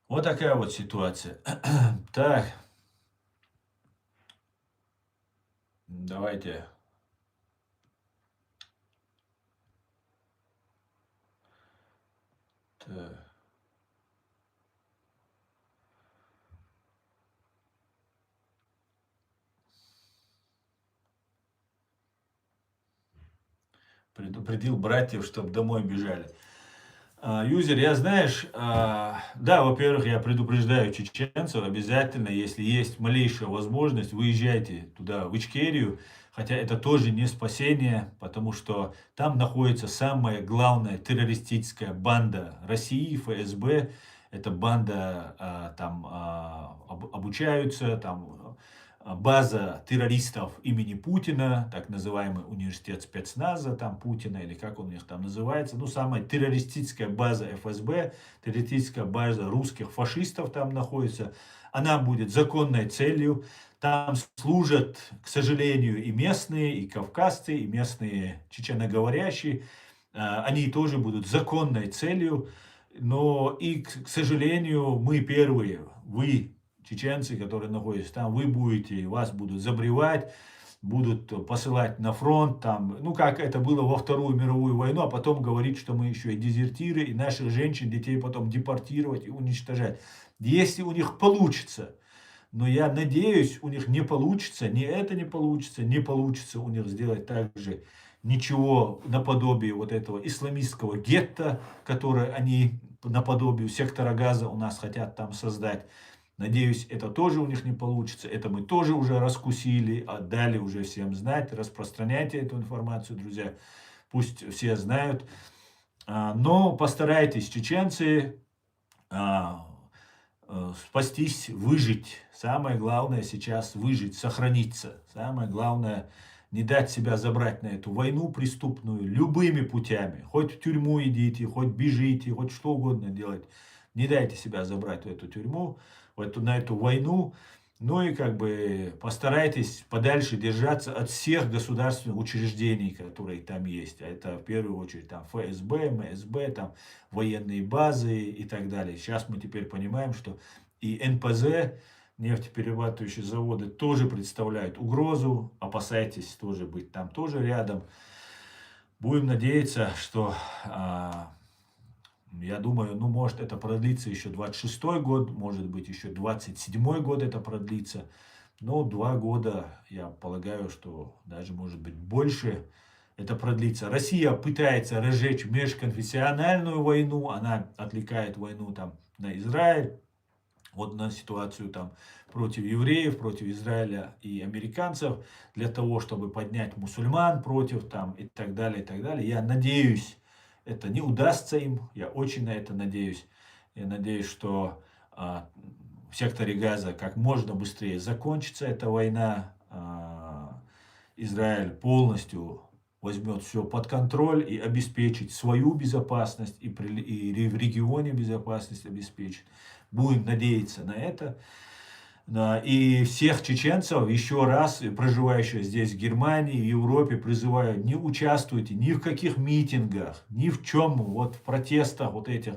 вот такая вот ситуация. Так. Давайте. Так. Предупредил братьев, чтобы домой бежали. Юзер, я знаешь, да, во-первых, я предупреждаю чеченцев, обязательно, если есть малейшая возможность, выезжайте туда, в Ичкерию, хотя это тоже не спасение, потому что там находится самая главная террористическая банда России, ФСБ, эта банда там обучаются, там база террористов имени Путина, так называемый университет спецназа там Путина, или как он у них там называется, ну, самая террористическая база ФСБ, террористическая база русских фашистов там находится, она будет законной целью. Там служат, к сожалению, и местные, и кавказцы, и местные чеченоговорящие, они тоже будут законной целью, но и, к сожалению, мы первые, вы, чеченцы, которые находятся там, вы будете, вас будут забревать, будут посылать на фронт, там, ну, как это было во Вторую мировую войну, а потом говорить, что мы еще и дезертиры, и наших женщин, детей потом депортировать и уничтожать. Если у них получится, но я надеюсь, у них не получится, ни это не получится, не получится у них сделать так же ничего наподобие вот этого исламистского гетто, которое они наподобие сектора Газа у нас хотят там создать. Надеюсь, это тоже у них не получится. Это мы тоже уже раскусили, отдали уже всем знать. Распространяйте эту информацию, друзья. Пусть все знают. Но постарайтесь, чеченцы, спастись, выжить. Самое главное сейчас выжить, сохраниться. Самое главное не дать себя забрать на эту войну преступную любыми путями. Хоть в тюрьму идите, хоть бежите, хоть что угодно делать. Не дайте себя забрать в эту тюрьму, на эту войну. Ну и как бы постарайтесь подальше держаться от всех государственных учреждений, которые там есть. А это в первую очередь там ФСБ, МСБ, там военные базы и так далее. Сейчас мы теперь понимаем, что и НПЗ, нефтеперерабатывающие заводы, тоже представляют угрозу. Опасайтесь тоже быть там тоже рядом. Будем надеяться, что... Я думаю, ну, может, это продлится еще 26-й год, может быть, еще 27-й год это продлится. Но 2 года, я полагаю, что даже, может быть, больше это продлится. Россия пытается разжечь межконфессиональную войну, она отвлекает войну там на Израиль, вот на ситуацию там против евреев, против Израиля и американцев, для того, чтобы поднять мусульман против там и так далее, и так далее. Я надеюсь, это не удастся им, я очень на это надеюсь. Я надеюсь, что в секторе Газа как можно быстрее закончится эта война. Израиль полностью возьмет все под контроль и обеспечит свою безопасность, и в регионе безопасность обеспечит. Будем надеяться на это. И всех чеченцев, еще раз, проживающих здесь, в Германии, в Европе, призываю, не участвуйте ни в каких митингах, ни в чем, вот в протестах вот этих.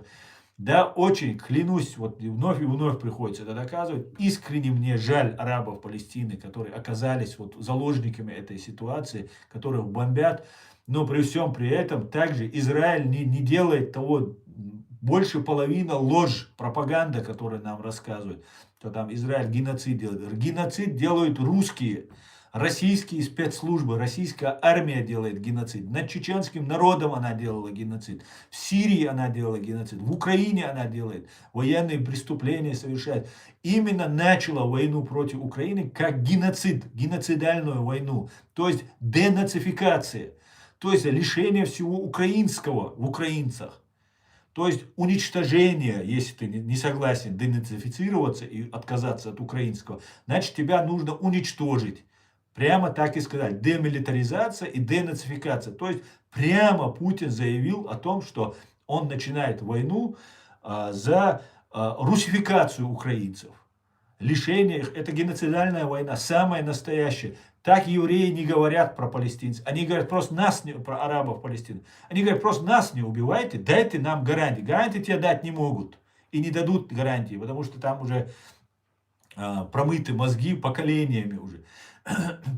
Да, очень, клянусь, вот и вновь приходится это доказывать. Искренне мне жаль арабов Палестины, которые оказались вот заложниками этой ситуации, которых бомбят. Но при всем при этом также Израиль не делает того, больше половины ложь, пропаганда, которую нам рассказывают, что там Израиль геноцид делает. Геноцид делают русские, российские спецслужбы, российская армия делает геноцид. Над чеченским народом она делала геноцид. В Сирии она делала геноцид. В Украине она делает. Военные преступления совершает. Именно начала войну против Украины как геноцид, геноцидальную войну. То есть денацификация. То есть лишение всего украинского в украинцах. То есть уничтожение, если ты не согласен денацифицироваться и отказаться от украинского, значит тебя нужно уничтожить. Прямо так и сказать. Демилитаризация и денацификация. То есть прямо Путин заявил о том, что он начинает войну за русификацию украинцев. Лишение их. Это геноцидальная война, самая настоящая. Так евреи не говорят про палестинцев. Они говорят просто нас, про арабов Палестины. Они говорят, просто нас не убивайте, дайте нам гарантии. Гарантии тебе дать не могут. И не дадут гарантии, потому что там уже промыты мозги поколениями уже.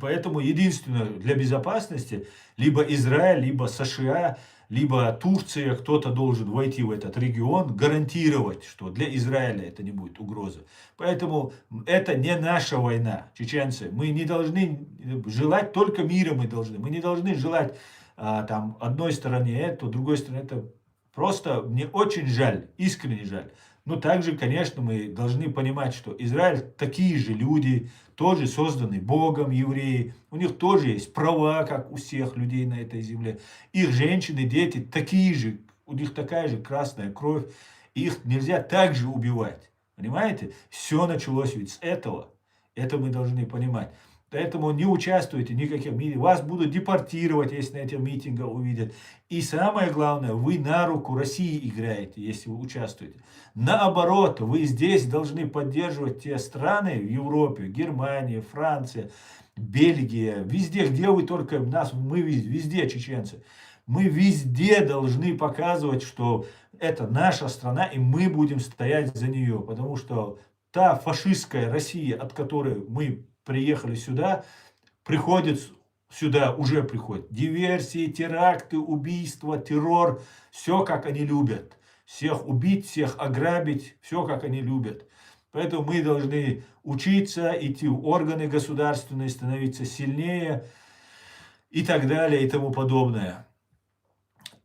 Поэтому единственное для безопасности либо Израиль, либо США, либо Турция, кто-то должен войти в этот регион, гарантировать, что для Израиля это не будет угрозы. Поэтому это не наша война, чеченцы. Мы не должны желать только мира, мы не должны желать там одной стороне это, другой стороне это. Просто мне очень жаль, искренне жаль. Но также, конечно, мы должны понимать, что Израиль такие же люди, тоже созданы Богом, евреи. У них тоже есть права, как у всех людей на этой земле. Их женщины, дети такие же, у них такая же красная кровь. Их нельзя также убивать. Понимаете? Все началось ведь с этого. Это мы должны понимать. Поэтому не участвуйте в никаких митингах. Вас будут депортировать, если на этих митингах увидят. И самое главное, вы на руку России играете, если вы участвуете. Наоборот, вы здесь должны поддерживать те страны в Европе, Германия, Франция, Бельгия, везде, где вы только нас, мы везде чеченцы. Мы везде должны показывать, что это наша страна, и мы будем стоять за нее. Потому что та фашистская Россия, от которой мы приехали сюда, приходит сюда, уже приходит. Диверсии, теракты, убийства, террор, все как они любят. Всех убить, всех ограбить, все как они любят. Поэтому мы должны учиться, идти в органы государственные, становиться сильнее и так далее и тому подобное.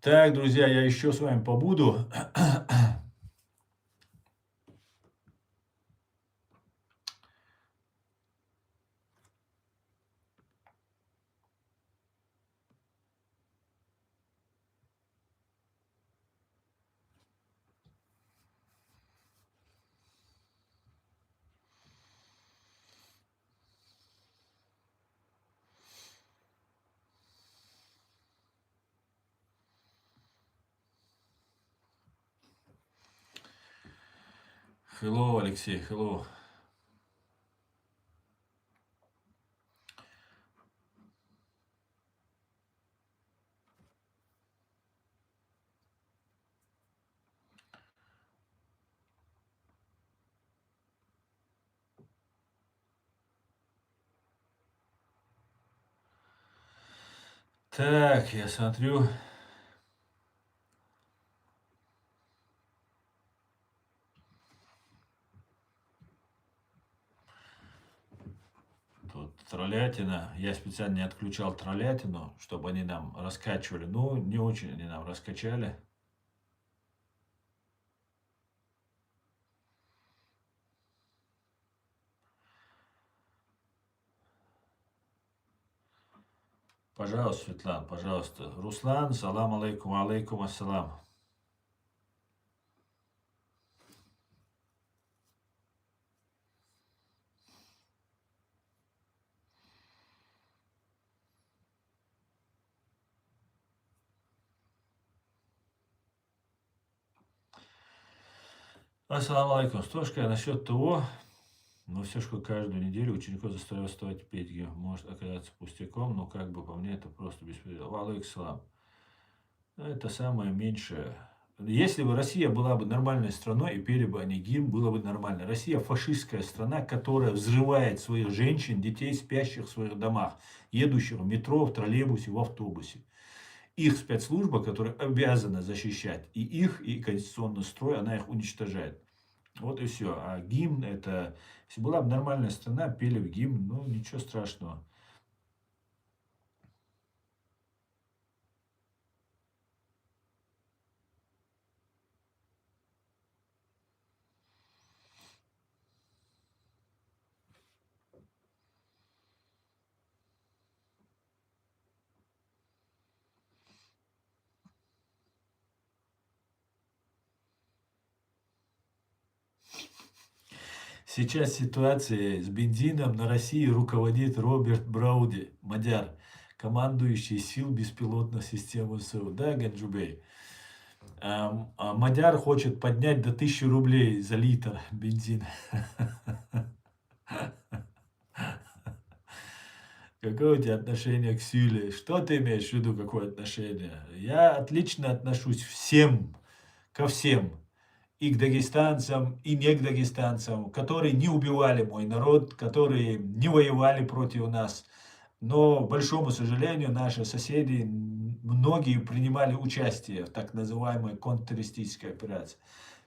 Так, друзья, я еще с вами побуду. Hello, Алексей, hello. Так, я смотрю. Тут троллятина. Я специально не отключал троллятину, чтобы они нам раскачивали. Ну, не очень они нам раскачали. Пожалуйста, Светлана, пожалуйста. Руслан, салам алейкум, алейкум ассалам. Ассалам алейкум. Стошка, насчет того, но все же каждую неделю учеников заставляют вставать петь гимн. Может оказаться пустяком, но как бы по мне это просто беспредел. Алейкум салам. Это самое меньшее. Если бы Россия была бы нормальной страной и пели бы они гимн, было бы нормально. Россия фашистская страна, которая взрывает своих женщин, детей, спящих в своих домах, едущих в метро, в троллейбусе, в автобусе. Их спецслужба, которая обязана защищать и их, и конституционный строй, она их уничтожает. Вот и все. А гимн это... Если была бы нормальная страна, пели бы гимн, ну ничего страшного. Сейчас ситуация с бензином на России руководит Роберт Брауди, мадяр, командующий сил беспилотных систем ВСУ. Да, Ганджубей? Мадяр хочет поднять до 1000 рублей за литр бензина. Какое у тебя отношение к силе? Что ты имеешь в виду, какое отношение? Я отлично отношусь всем, ко всем. И к дагестанцам, и не к дагестанцам, которые не убивали мой народ, которые не воевали против нас. Но, к большому сожалению, наши соседи, многие принимали участие в так называемой контртеррористической операции.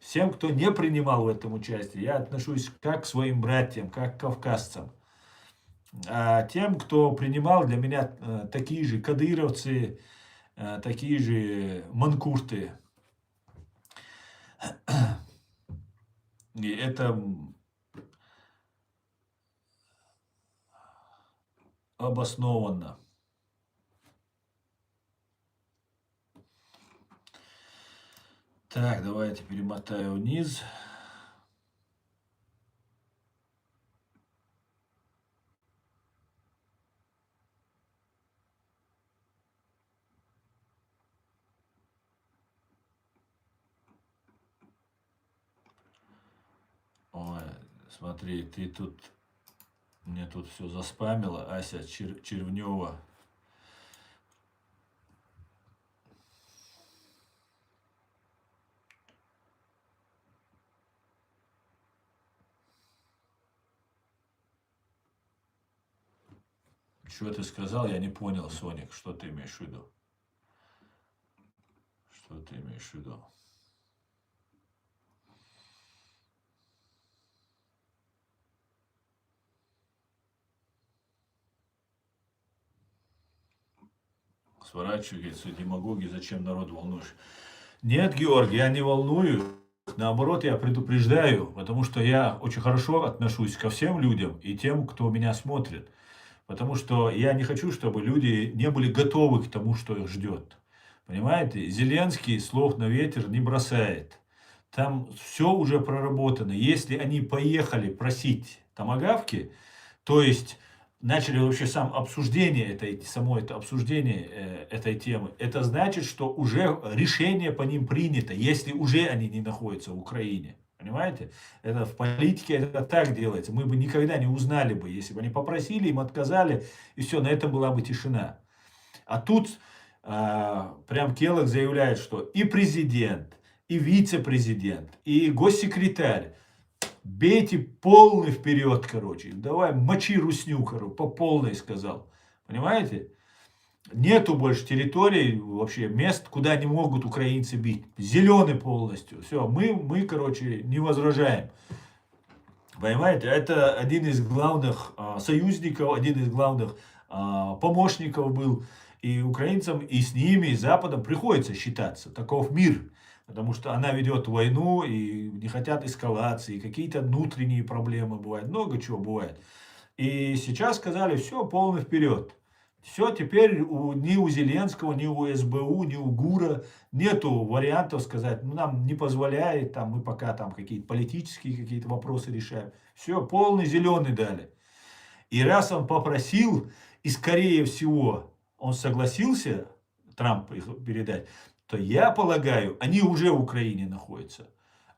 Всем, кто не принимал в этом участие, я отношусь как к своим братьям, как к кавказцам. А тем, кто принимал, для меня такие же кадыровцы, такие же манкурты. И это обоснованно. Так, давайте перемотаю вниз. Смотри, ты тут, мне тут все заспамила, Ася Червнева. Что ты сказал, я не понял, Соник, что ты имеешь в виду? Что ты имеешь в виду? Сворачивай, говорит, с демагогией, зачем народ волнуешь? Нет, Георгий, я не волную. Наоборот, я предупреждаю, потому что я очень хорошо отношусь ко всем людям и тем, кто меня смотрит. Потому что я не хочу, чтобы люди не были готовы к тому, что их ждет. Понимаете? Зеленский слов на ветер не бросает. Там все уже проработано. Если они поехали просить томагавки, то есть начали вообще обсуждение само это обсуждение этой темы, это значит, что уже решение по ним принято, если уже они не находятся в Украине. Понимаете? Это в политике это так делается. Мы бы никогда не узнали бы, если бы они попросили, им отказали, и все, на этом была бы тишина. А тут прям Келлог заявляет, что и президент, и вице-президент, и госсекретарь, бейте полный вперед, короче. Давай мочи русню, короче, по полной сказал. Понимаете? Нету больше территорий, вообще мест, куда не могут украинцы бить. Зеленый полностью. Все, мы, короче, не возражаем. Понимаете? Это один из главных союзников, один из главных помощников был. И украинцам, и с ними, и с Западом приходится считаться. Таков мир. Потому что она ведет войну, и не хотят эскалации, какие-то внутренние проблемы бывают, много чего бывает. И сейчас сказали, все, полный вперед. Все, теперь ни у Зеленского, ни у СБУ, ни у ГУРа нету вариантов сказать, ну нам не позволяет, там, мы пока там какие-то политические какие-то вопросы решаем. Все, полный зеленый дали. И раз он попросил, и скорее всего он согласился, Трамп их передать, то я полагаю, они уже в Украине находятся.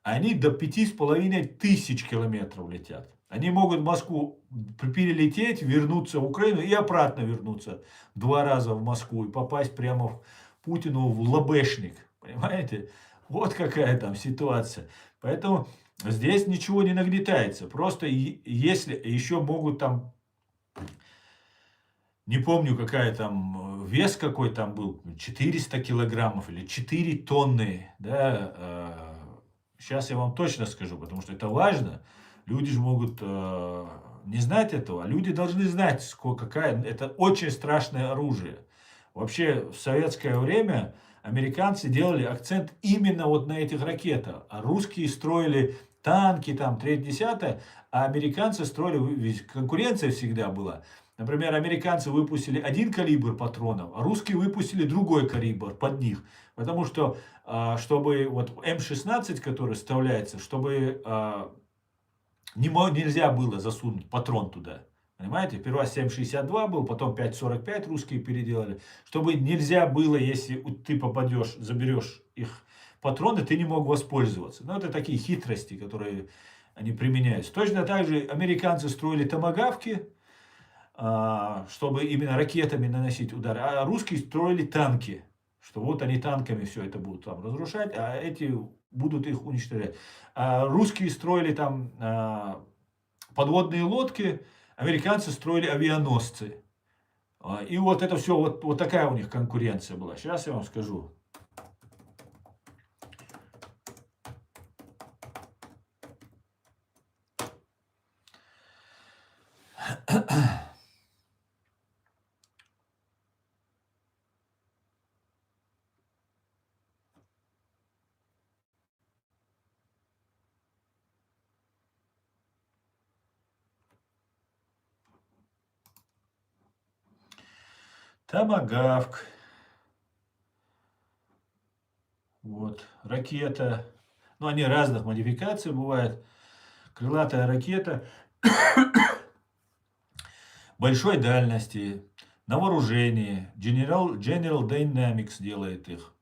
Они до 5500 километров летят. Они могут в Москву перелететь, вернуться в Украину и обратно вернуться 2 раза в Москву и попасть прямо в Путину в лобешник. Понимаете? Вот какая там ситуация. Поэтому здесь ничего не нагнетается. Просто если еще могут там, не помню, какая там, вес какой там был, 400 килограммов или 4 тонны, да, сейчас я вам точно скажу, потому что это важно. Люди же могут не знать этого, а люди должны знать, какая, это очень страшное оружие. Вообще в советское время американцы делали акцент именно вот на этих ракетах, а русские строили танки, там, 3-10, а американцы строили, ведь конкуренция всегда была. Например, американцы выпустили один калибр патронов, а русские выпустили другой калибр под них. Потому что, чтобы вот М-16, который вставляется, чтобы нельзя было засунуть патрон туда. Понимаете? Сперва 7,62 был, потом 5,45 русские переделали. Чтобы нельзя было, если ты попадешь, заберешь их патроны, ты не мог воспользоваться. Ну, это такие хитрости, которые они применяются. Точно так же американцы строили томагавки, чтобы именно ракетами наносить удары, а русские строили танки, что вот они танками все это будут там разрушать, а эти будут их уничтожать. А русские строили там подводные лодки, американцы строили авианосцы. И вот это все, вот такая у них конкуренция была. Сейчас я вам скажу. Томагавк. Вот, ракета. Ну, они разных модификаций бывают. Крылатая ракета большой дальности, на вооружении. General Dynamics делает их.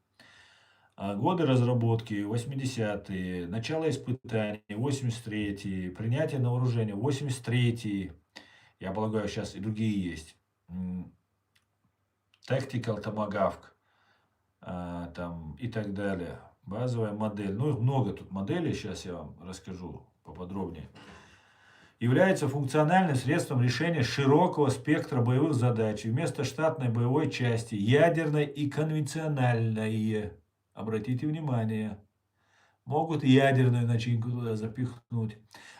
Годы разработки 80-е, начало испытаний 83-й, принятие на вооружение 83-й, я полагаю, сейчас и другие есть. Tactical Tomahawk, там и так далее. Базовая модель. Ну, их много тут моделей, сейчас я вам расскажу поподробнее. Является функциональным средством решения широкого спектра боевых задач. Вместо штатной боевой части ядерной и конвенциональной. Обратите внимание. Могут ядерную начинку туда запихнуть.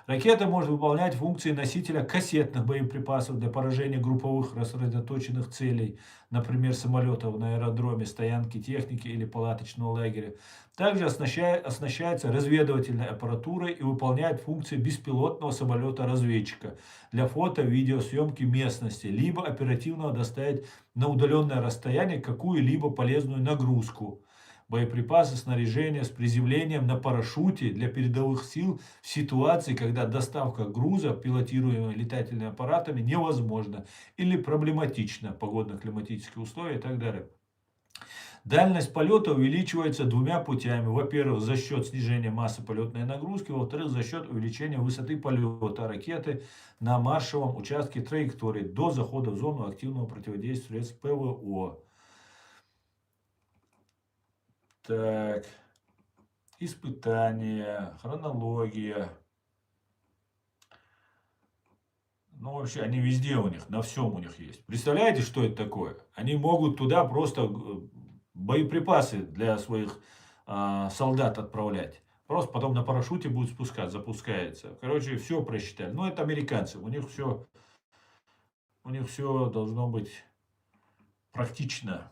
Ракета может выполнять функции носителя кассетных боеприпасов для поражения групповых рассредоточенных целей, например, самолетов на аэродроме, стоянке техники или палаточного лагеря. Также оснащается разведывательной аппаратурой и выполняет функции беспилотного самолета-разведчика для фото-видеосъемки местности, либо оперативно доставить на удаленное расстояние какую-либо полезную нагрузку. Боеприпасы, снаряжение с приземлением на парашюте для передовых сил в ситуации, когда доставка груза, пилотируемыми летательными аппаратами, невозможна или проблематична, погодно-климатические условия и так далее. Дальность полета увеличивается двумя путями. Во-первых, за счет снижения массы полетной нагрузки, во-вторых, за счет увеличения высоты полета ракеты на маршевом участке траектории до захода в зону активного противодействия средств ПВО. Так, испытания, хронология. Ну, вообще, они везде у них, на всем у них есть. Представляете, что это такое? Они могут туда просто боеприпасы для своих солдат отправлять. Просто потом на парашюте будет спускаться, запускается. Короче, все просчитали. Ну, это американцы. У них все должно быть практично.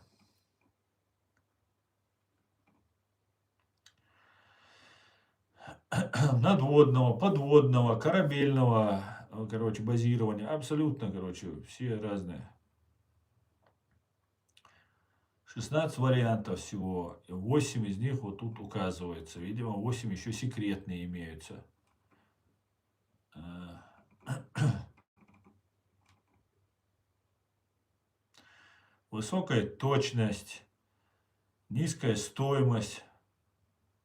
Надводного, подводного, корабельного, короче, базирования. Абсолютно, короче, все разные. 16 вариантов всего. 8 из них вот тут указывается. Видимо, 8 еще секретные имеются. Высокая точность, низкая стоимость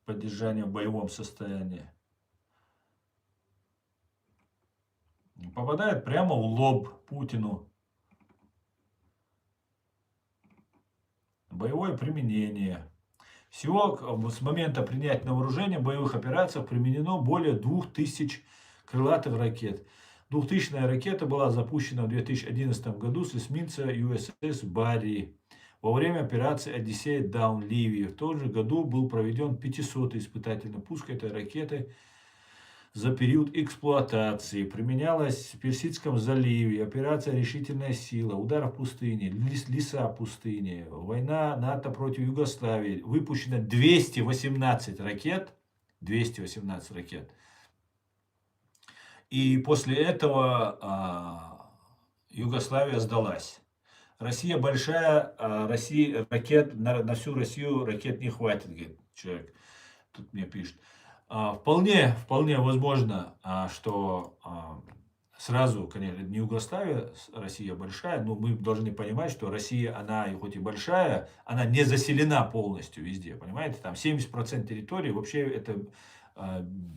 поддержания в боевом состоянии. Попадает прямо в лоб Путину. Боевое применение. Всего с момента принятия на вооружение в боевых операциях применено более 2000 крылатых ракет. 2000-я ракета была запущена в 2011 году с эсминца USS Барри во время операции «Одиссея Даун» Ливии. В том же году был проведен 500-й испытательный пуск этой ракеты за период эксплуатации. Применялась в Персидском заливе, операция «Решительная сила», удар в пустыне, леса пустыни, война НАТО против Югославии. Выпущено 218 ракет. 218 ракет. И после этого Югославия сдалась. Россия большая, ракет на всю Россию ракет не хватит, говорит человек. Тут мне пишет. Вполне возможно, что сразу, конечно, не Югославия, Россия большая, но мы должны понимать, что Россия, она хоть и большая, она не заселена полностью везде, понимаете? Там 70% территории вообще это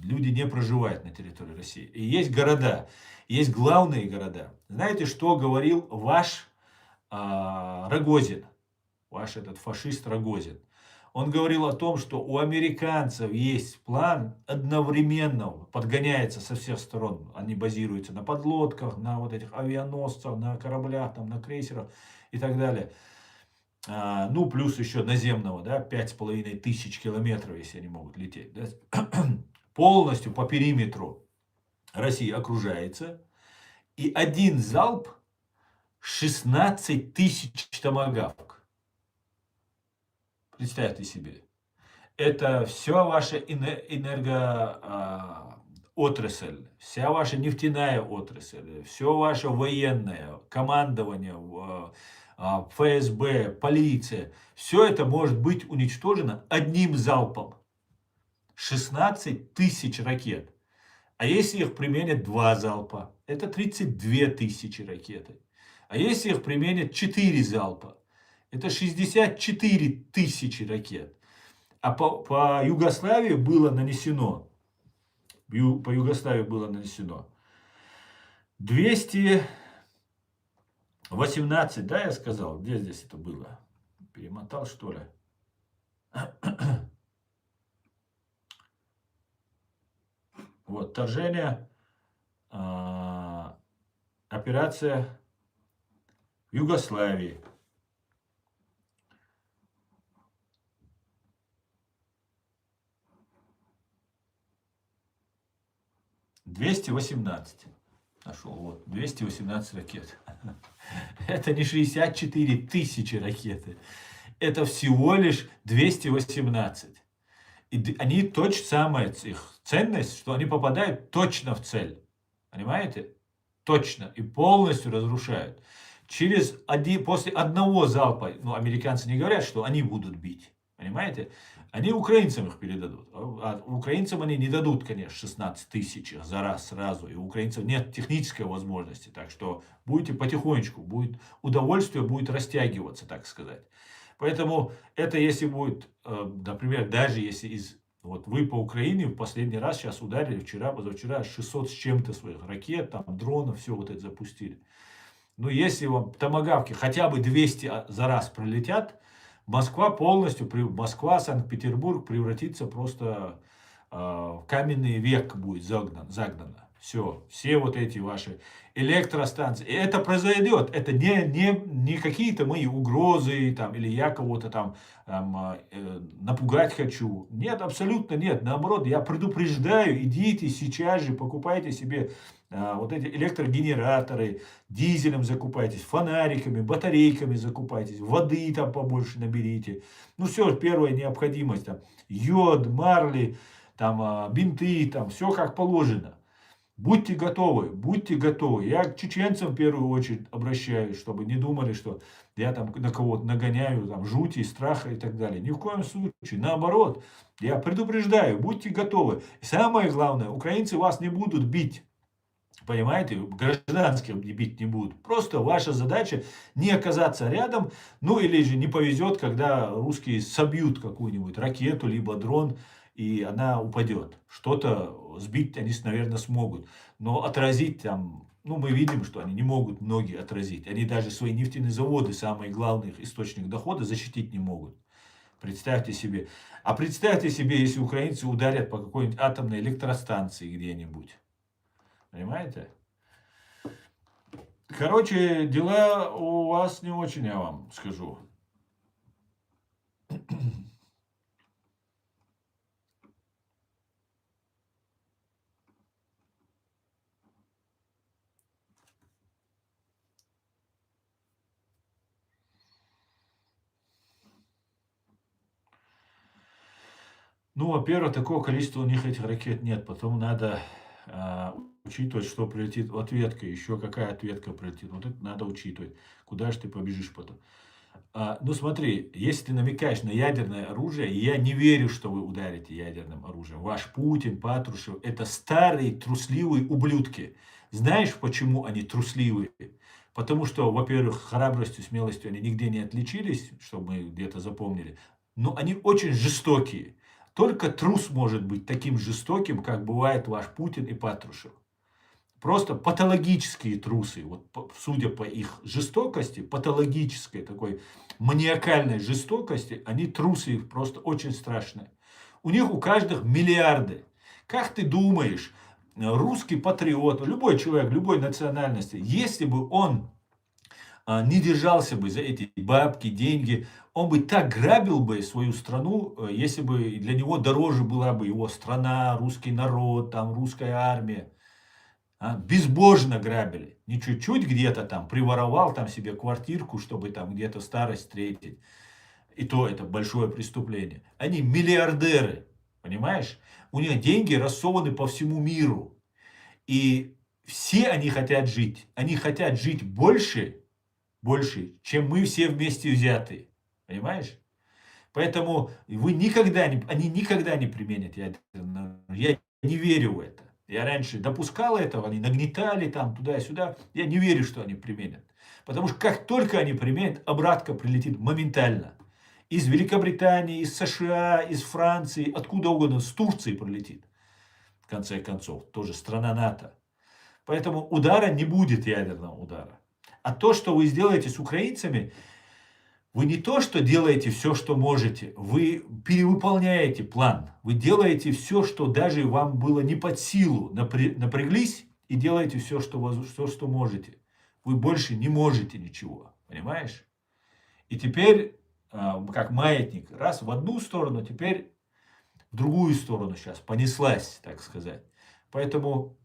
люди не проживают на территории России. И есть города, есть главные города. Знаете, что говорил ваш Рогозин, ваш этот фашист Рогозин? Он говорил о том, что у американцев есть план одновременно, подгоняется со всех сторон. Они базируются на подлодках, на вот этих авианосцах, на кораблях, там, на крейсерах и так далее. Ну, плюс еще наземного, да, 5500 километров, если они могут лететь. Да. Полностью по периметру России окружается. И один залп 16 тысяч томагавк. Представьте себе. Это все ваша энергоотрасль, вся ваша нефтяная отрасль, все ваше военное, командование, ФСБ, полиция. Все это может быть уничтожено одним залпом. 16 тысяч ракет. А если их применят 2 залпа, это 32 тысячи ракеты. А если их применят 4 залпа, это 64 тысячи ракет. А по Югославии было нанесено, по Югославии было нанесено 218, да, я сказал? Где здесь это было? Перемотал, что ли? Вот, вторжение, операция в Югославии. «218». Нашел, вот, 218 ракет. Это не 64 тысячи ракеты. Это всего лишь 218. И они точно самая их ценность, что они попадают точно в цель. Понимаете? Точно. И полностью разрушают. После одного залпа, ну, американцы не говорят, что они будут бить. Понимаете? Они украинцам их передадут. А украинцам они не дадут, конечно, 16 тысяч за раз сразу. И у украинцев нет технической возможности. Так что будете потихонечку. Удовольствие будет растягиваться, так сказать. Поэтому это если будет, например, даже если вот вы по Украине в последний раз сейчас ударили вчера, позавчера 600 с чем-то своих ракет, там, дронов, все вот это запустили. Но если вам томагавки хотя бы 200 за раз пролетят, Москва, Санкт-Петербург превратится просто в каменный век будет загнано. Все вот эти ваши электростанции. И это произойдет. Это не какие-то мои угрозы там, или я кого-то там напугать хочу. Нет, абсолютно нет. Наоборот, я предупреждаю, идите сейчас же, покупайте себе вот эти электрогенераторы, дизелем закупайтесь, фонариками, батарейками закупайтесь, воды там побольше наберите. Ну все, первая необходимость. Там, йод, марли, там, бинты, там, все как положено. Будьте готовы, будьте готовы. Я к чеченцам в первую очередь обращаюсь, чтобы не думали, что я там на кого-то нагоняю там, жути, страха и так далее. Ни в коем случае. Наоборот, я предупреждаю, будьте готовы. И самое главное, украинцы вас не будут бить. Понимаете, гражданских бить не будут. Просто ваша задача не оказаться рядом, ну или же не повезет, когда русские собьют какую-нибудь ракету, либо дрон, и она упадет. Что-то сбить они, наверное, смогут. Но отразить там, ну мы видим, что они не могут многие отразить. Они даже свои нефтяные заводы, самый главный их источник дохода, защитить не могут. Представьте себе. А представьте себе, если украинцы ударят по какой-нибудь атомной электростанции где-нибудь. Понимаете? Короче, дела у вас не очень, я вам скажу. Ну, во-первых, такого количества у них этих ракет нет. Потом надо учитывать, что прилетит ответка. Еще какая ответка прилетит. Вот это надо учитывать. Куда же ты побежишь потом. Ну, смотри, если ты намекаешь на ядерное оружие, я не верю, что вы ударите ядерным оружием. Ваш Путин, Патрушев, это старые трусливые ублюдки. Знаешь, почему они трусливые? Потому что, во-первых, храбростью, смелостью они нигде не отличились, чтобы мы где-то запомнили. Но они очень жестокие. Только трус может быть таким жестоким, как бывает ваш Путин и Патрушев. Просто патологические трусы, вот, судя по их жестокости, патологической такой маниакальной жестокости, они трусы просто очень страшные. У них у каждых миллиарды. Как ты думаешь, русский патриот, любой человек, любой национальности, если бы он не держался бы за эти бабки, деньги, он бы так грабил бы свою страну, если бы для него дороже была бы его страна, русский народ, там, русская армия. Безбожно грабили. Не чуть-чуть где-то там приворовал там себе квартирку, чтобы там где-то старость встретить. И то это большое преступление. Они миллиардеры, понимаешь? У них деньги рассованы по всему миру. И все они хотят жить. Они хотят жить больше, чем мы все вместе взятые. Понимаешь? Поэтому они никогда не применят ядерное. Я не верю в это. Я раньше допускал этого, они нагнетали там туда-сюда. Я не верю, что они применят. Потому что как только они применят, обратка прилетит моментально. из Великобритании, из США, из Франции, откуда угодно, с Турции прилетит. В конце концов, тоже страна НАТО. Поэтому удара не будет, ядерного удара. А то, что вы сделаете с украинцами, вы не то, что делаете все, что можете, вы перевыполняете план. Вы делаете все, что даже вам было не под силу. Напряглись и делаете все, что можете. Вы больше не можете ничего. Понимаешь? И теперь, как маятник, раз в одну сторону, теперь в другую сторону сейчас понеслась, так сказать. Поэтому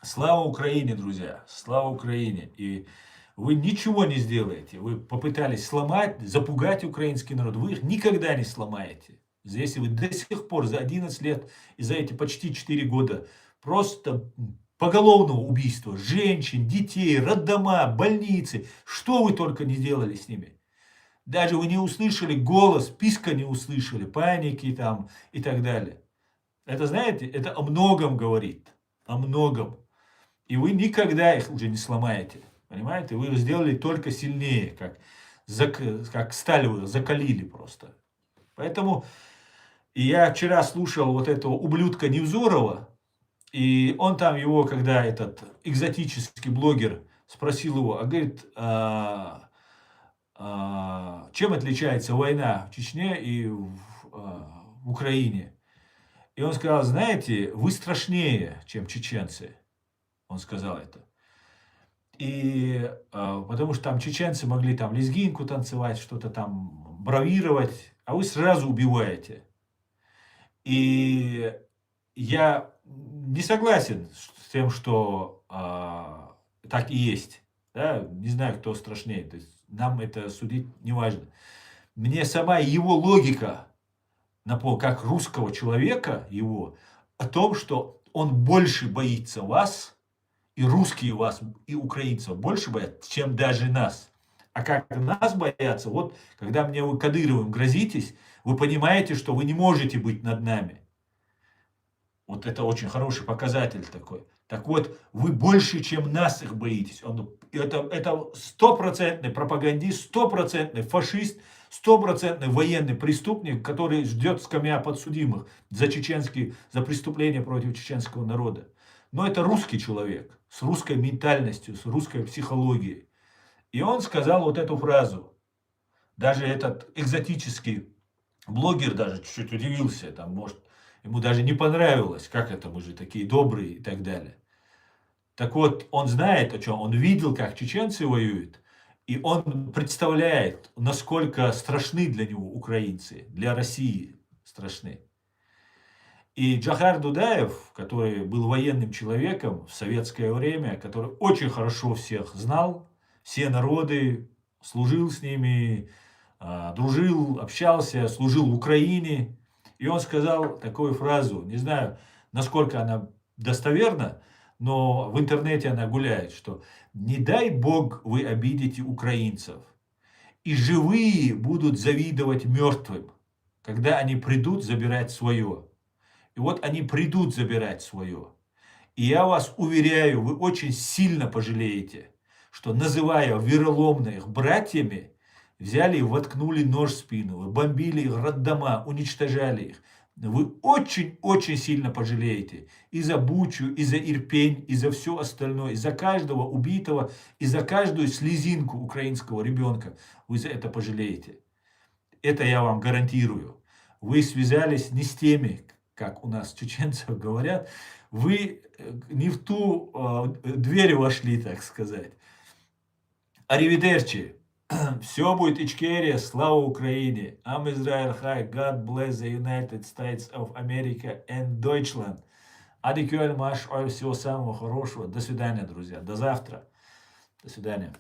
слава Украине, друзья, слава Украине. И вы ничего не сделаете. Вы попытались сломать, запугать украинский народ. Вы их никогда не сломаете. Если вы до сих пор за 11 лет и за эти почти 4 года просто поголовного убийства женщин, детей, роддома, больницы, что вы только не делали с ними. Даже вы не услышали голос, писка не услышали, паники там и так далее. Это, знаете, это о многом говорит. О многом. И вы никогда их уже не сломаете. Понимаете? Вы сделали только сильнее, как сталь вы закалили просто. Поэтому и я вчера слушал вот этого ублюдка Невзорова, и он там его, когда этот экзотический блогер спросил его, говорит, чем отличается война в Чечне и в Украине? И он сказал, знаете, вы страшнее, чем чеченцы. Он сказал это. И потому что там чеченцы могли там лезгинку танцевать, что-то там бравировать, а вы сразу убиваете. И я не согласен с тем, что так и есть. Да? Не знаю, кто страшнее. То есть нам это судить не важно. Мне сама его логика, как русского человека, его, о том, что он больше боится вас, и русские вас, и украинцев больше боятся, чем даже нас. А как нас боятся, вот когда мне вы Кадыровым грозитесь, вы понимаете, что вы не можете быть над нами. Вот это очень хороший показатель такой. Так вот, вы больше, чем нас их боитесь. Это стопроцентный пропагандист, стопроцентный фашист, стопроцентный военный преступник, который ждет скамья подсудимых за преступления против чеченского народа. Но это русский человек, с русской ментальностью, с русской психологией. И он сказал вот эту фразу. Даже этот экзотический блогер даже чуть-чуть удивился. Там, может, ему даже не понравилось, как это, мы же такие добрые и так далее. Так вот, он знает о чем. Он видел, как чеченцы воюют. И он представляет, насколько страшны для него украинцы, для России страшны. И Джохар Дудаев, который был военным человеком в советское время, который очень хорошо всех знал, все народы, служил с ними, дружил, общался, служил в Украине. И он сказал такую фразу, не знаю, насколько она достоверна, но в интернете она гуляет, что «не дай Бог вы обидите украинцев, и живые будут завидовать мертвым, когда они придут забирать свое». И вот они придут забирать свое. И я вас уверяю, вы очень сильно пожалеете, что, называя вероломно их братьями, взяли и воткнули нож в спину, вы бомбили их роддома, уничтожали их. Вы очень-очень сильно пожалеете и за Бучу, и за Ирпень, и за все остальное, и за каждого убитого, и за каждую слезинку украинского ребенка. Вы за это пожалеете. Это я вам гарантирую. Вы связались не с теми, как у нас чеченцев говорят, вы не в ту дверь вошли, так сказать. Аривидерчи. Все будет Ичкерия, слава Украине. Am Israel High, God bless the United States of America and Deutschland. Адикюэль Маш, всего самого хорошего. До свидания, друзья. До завтра. До свидания.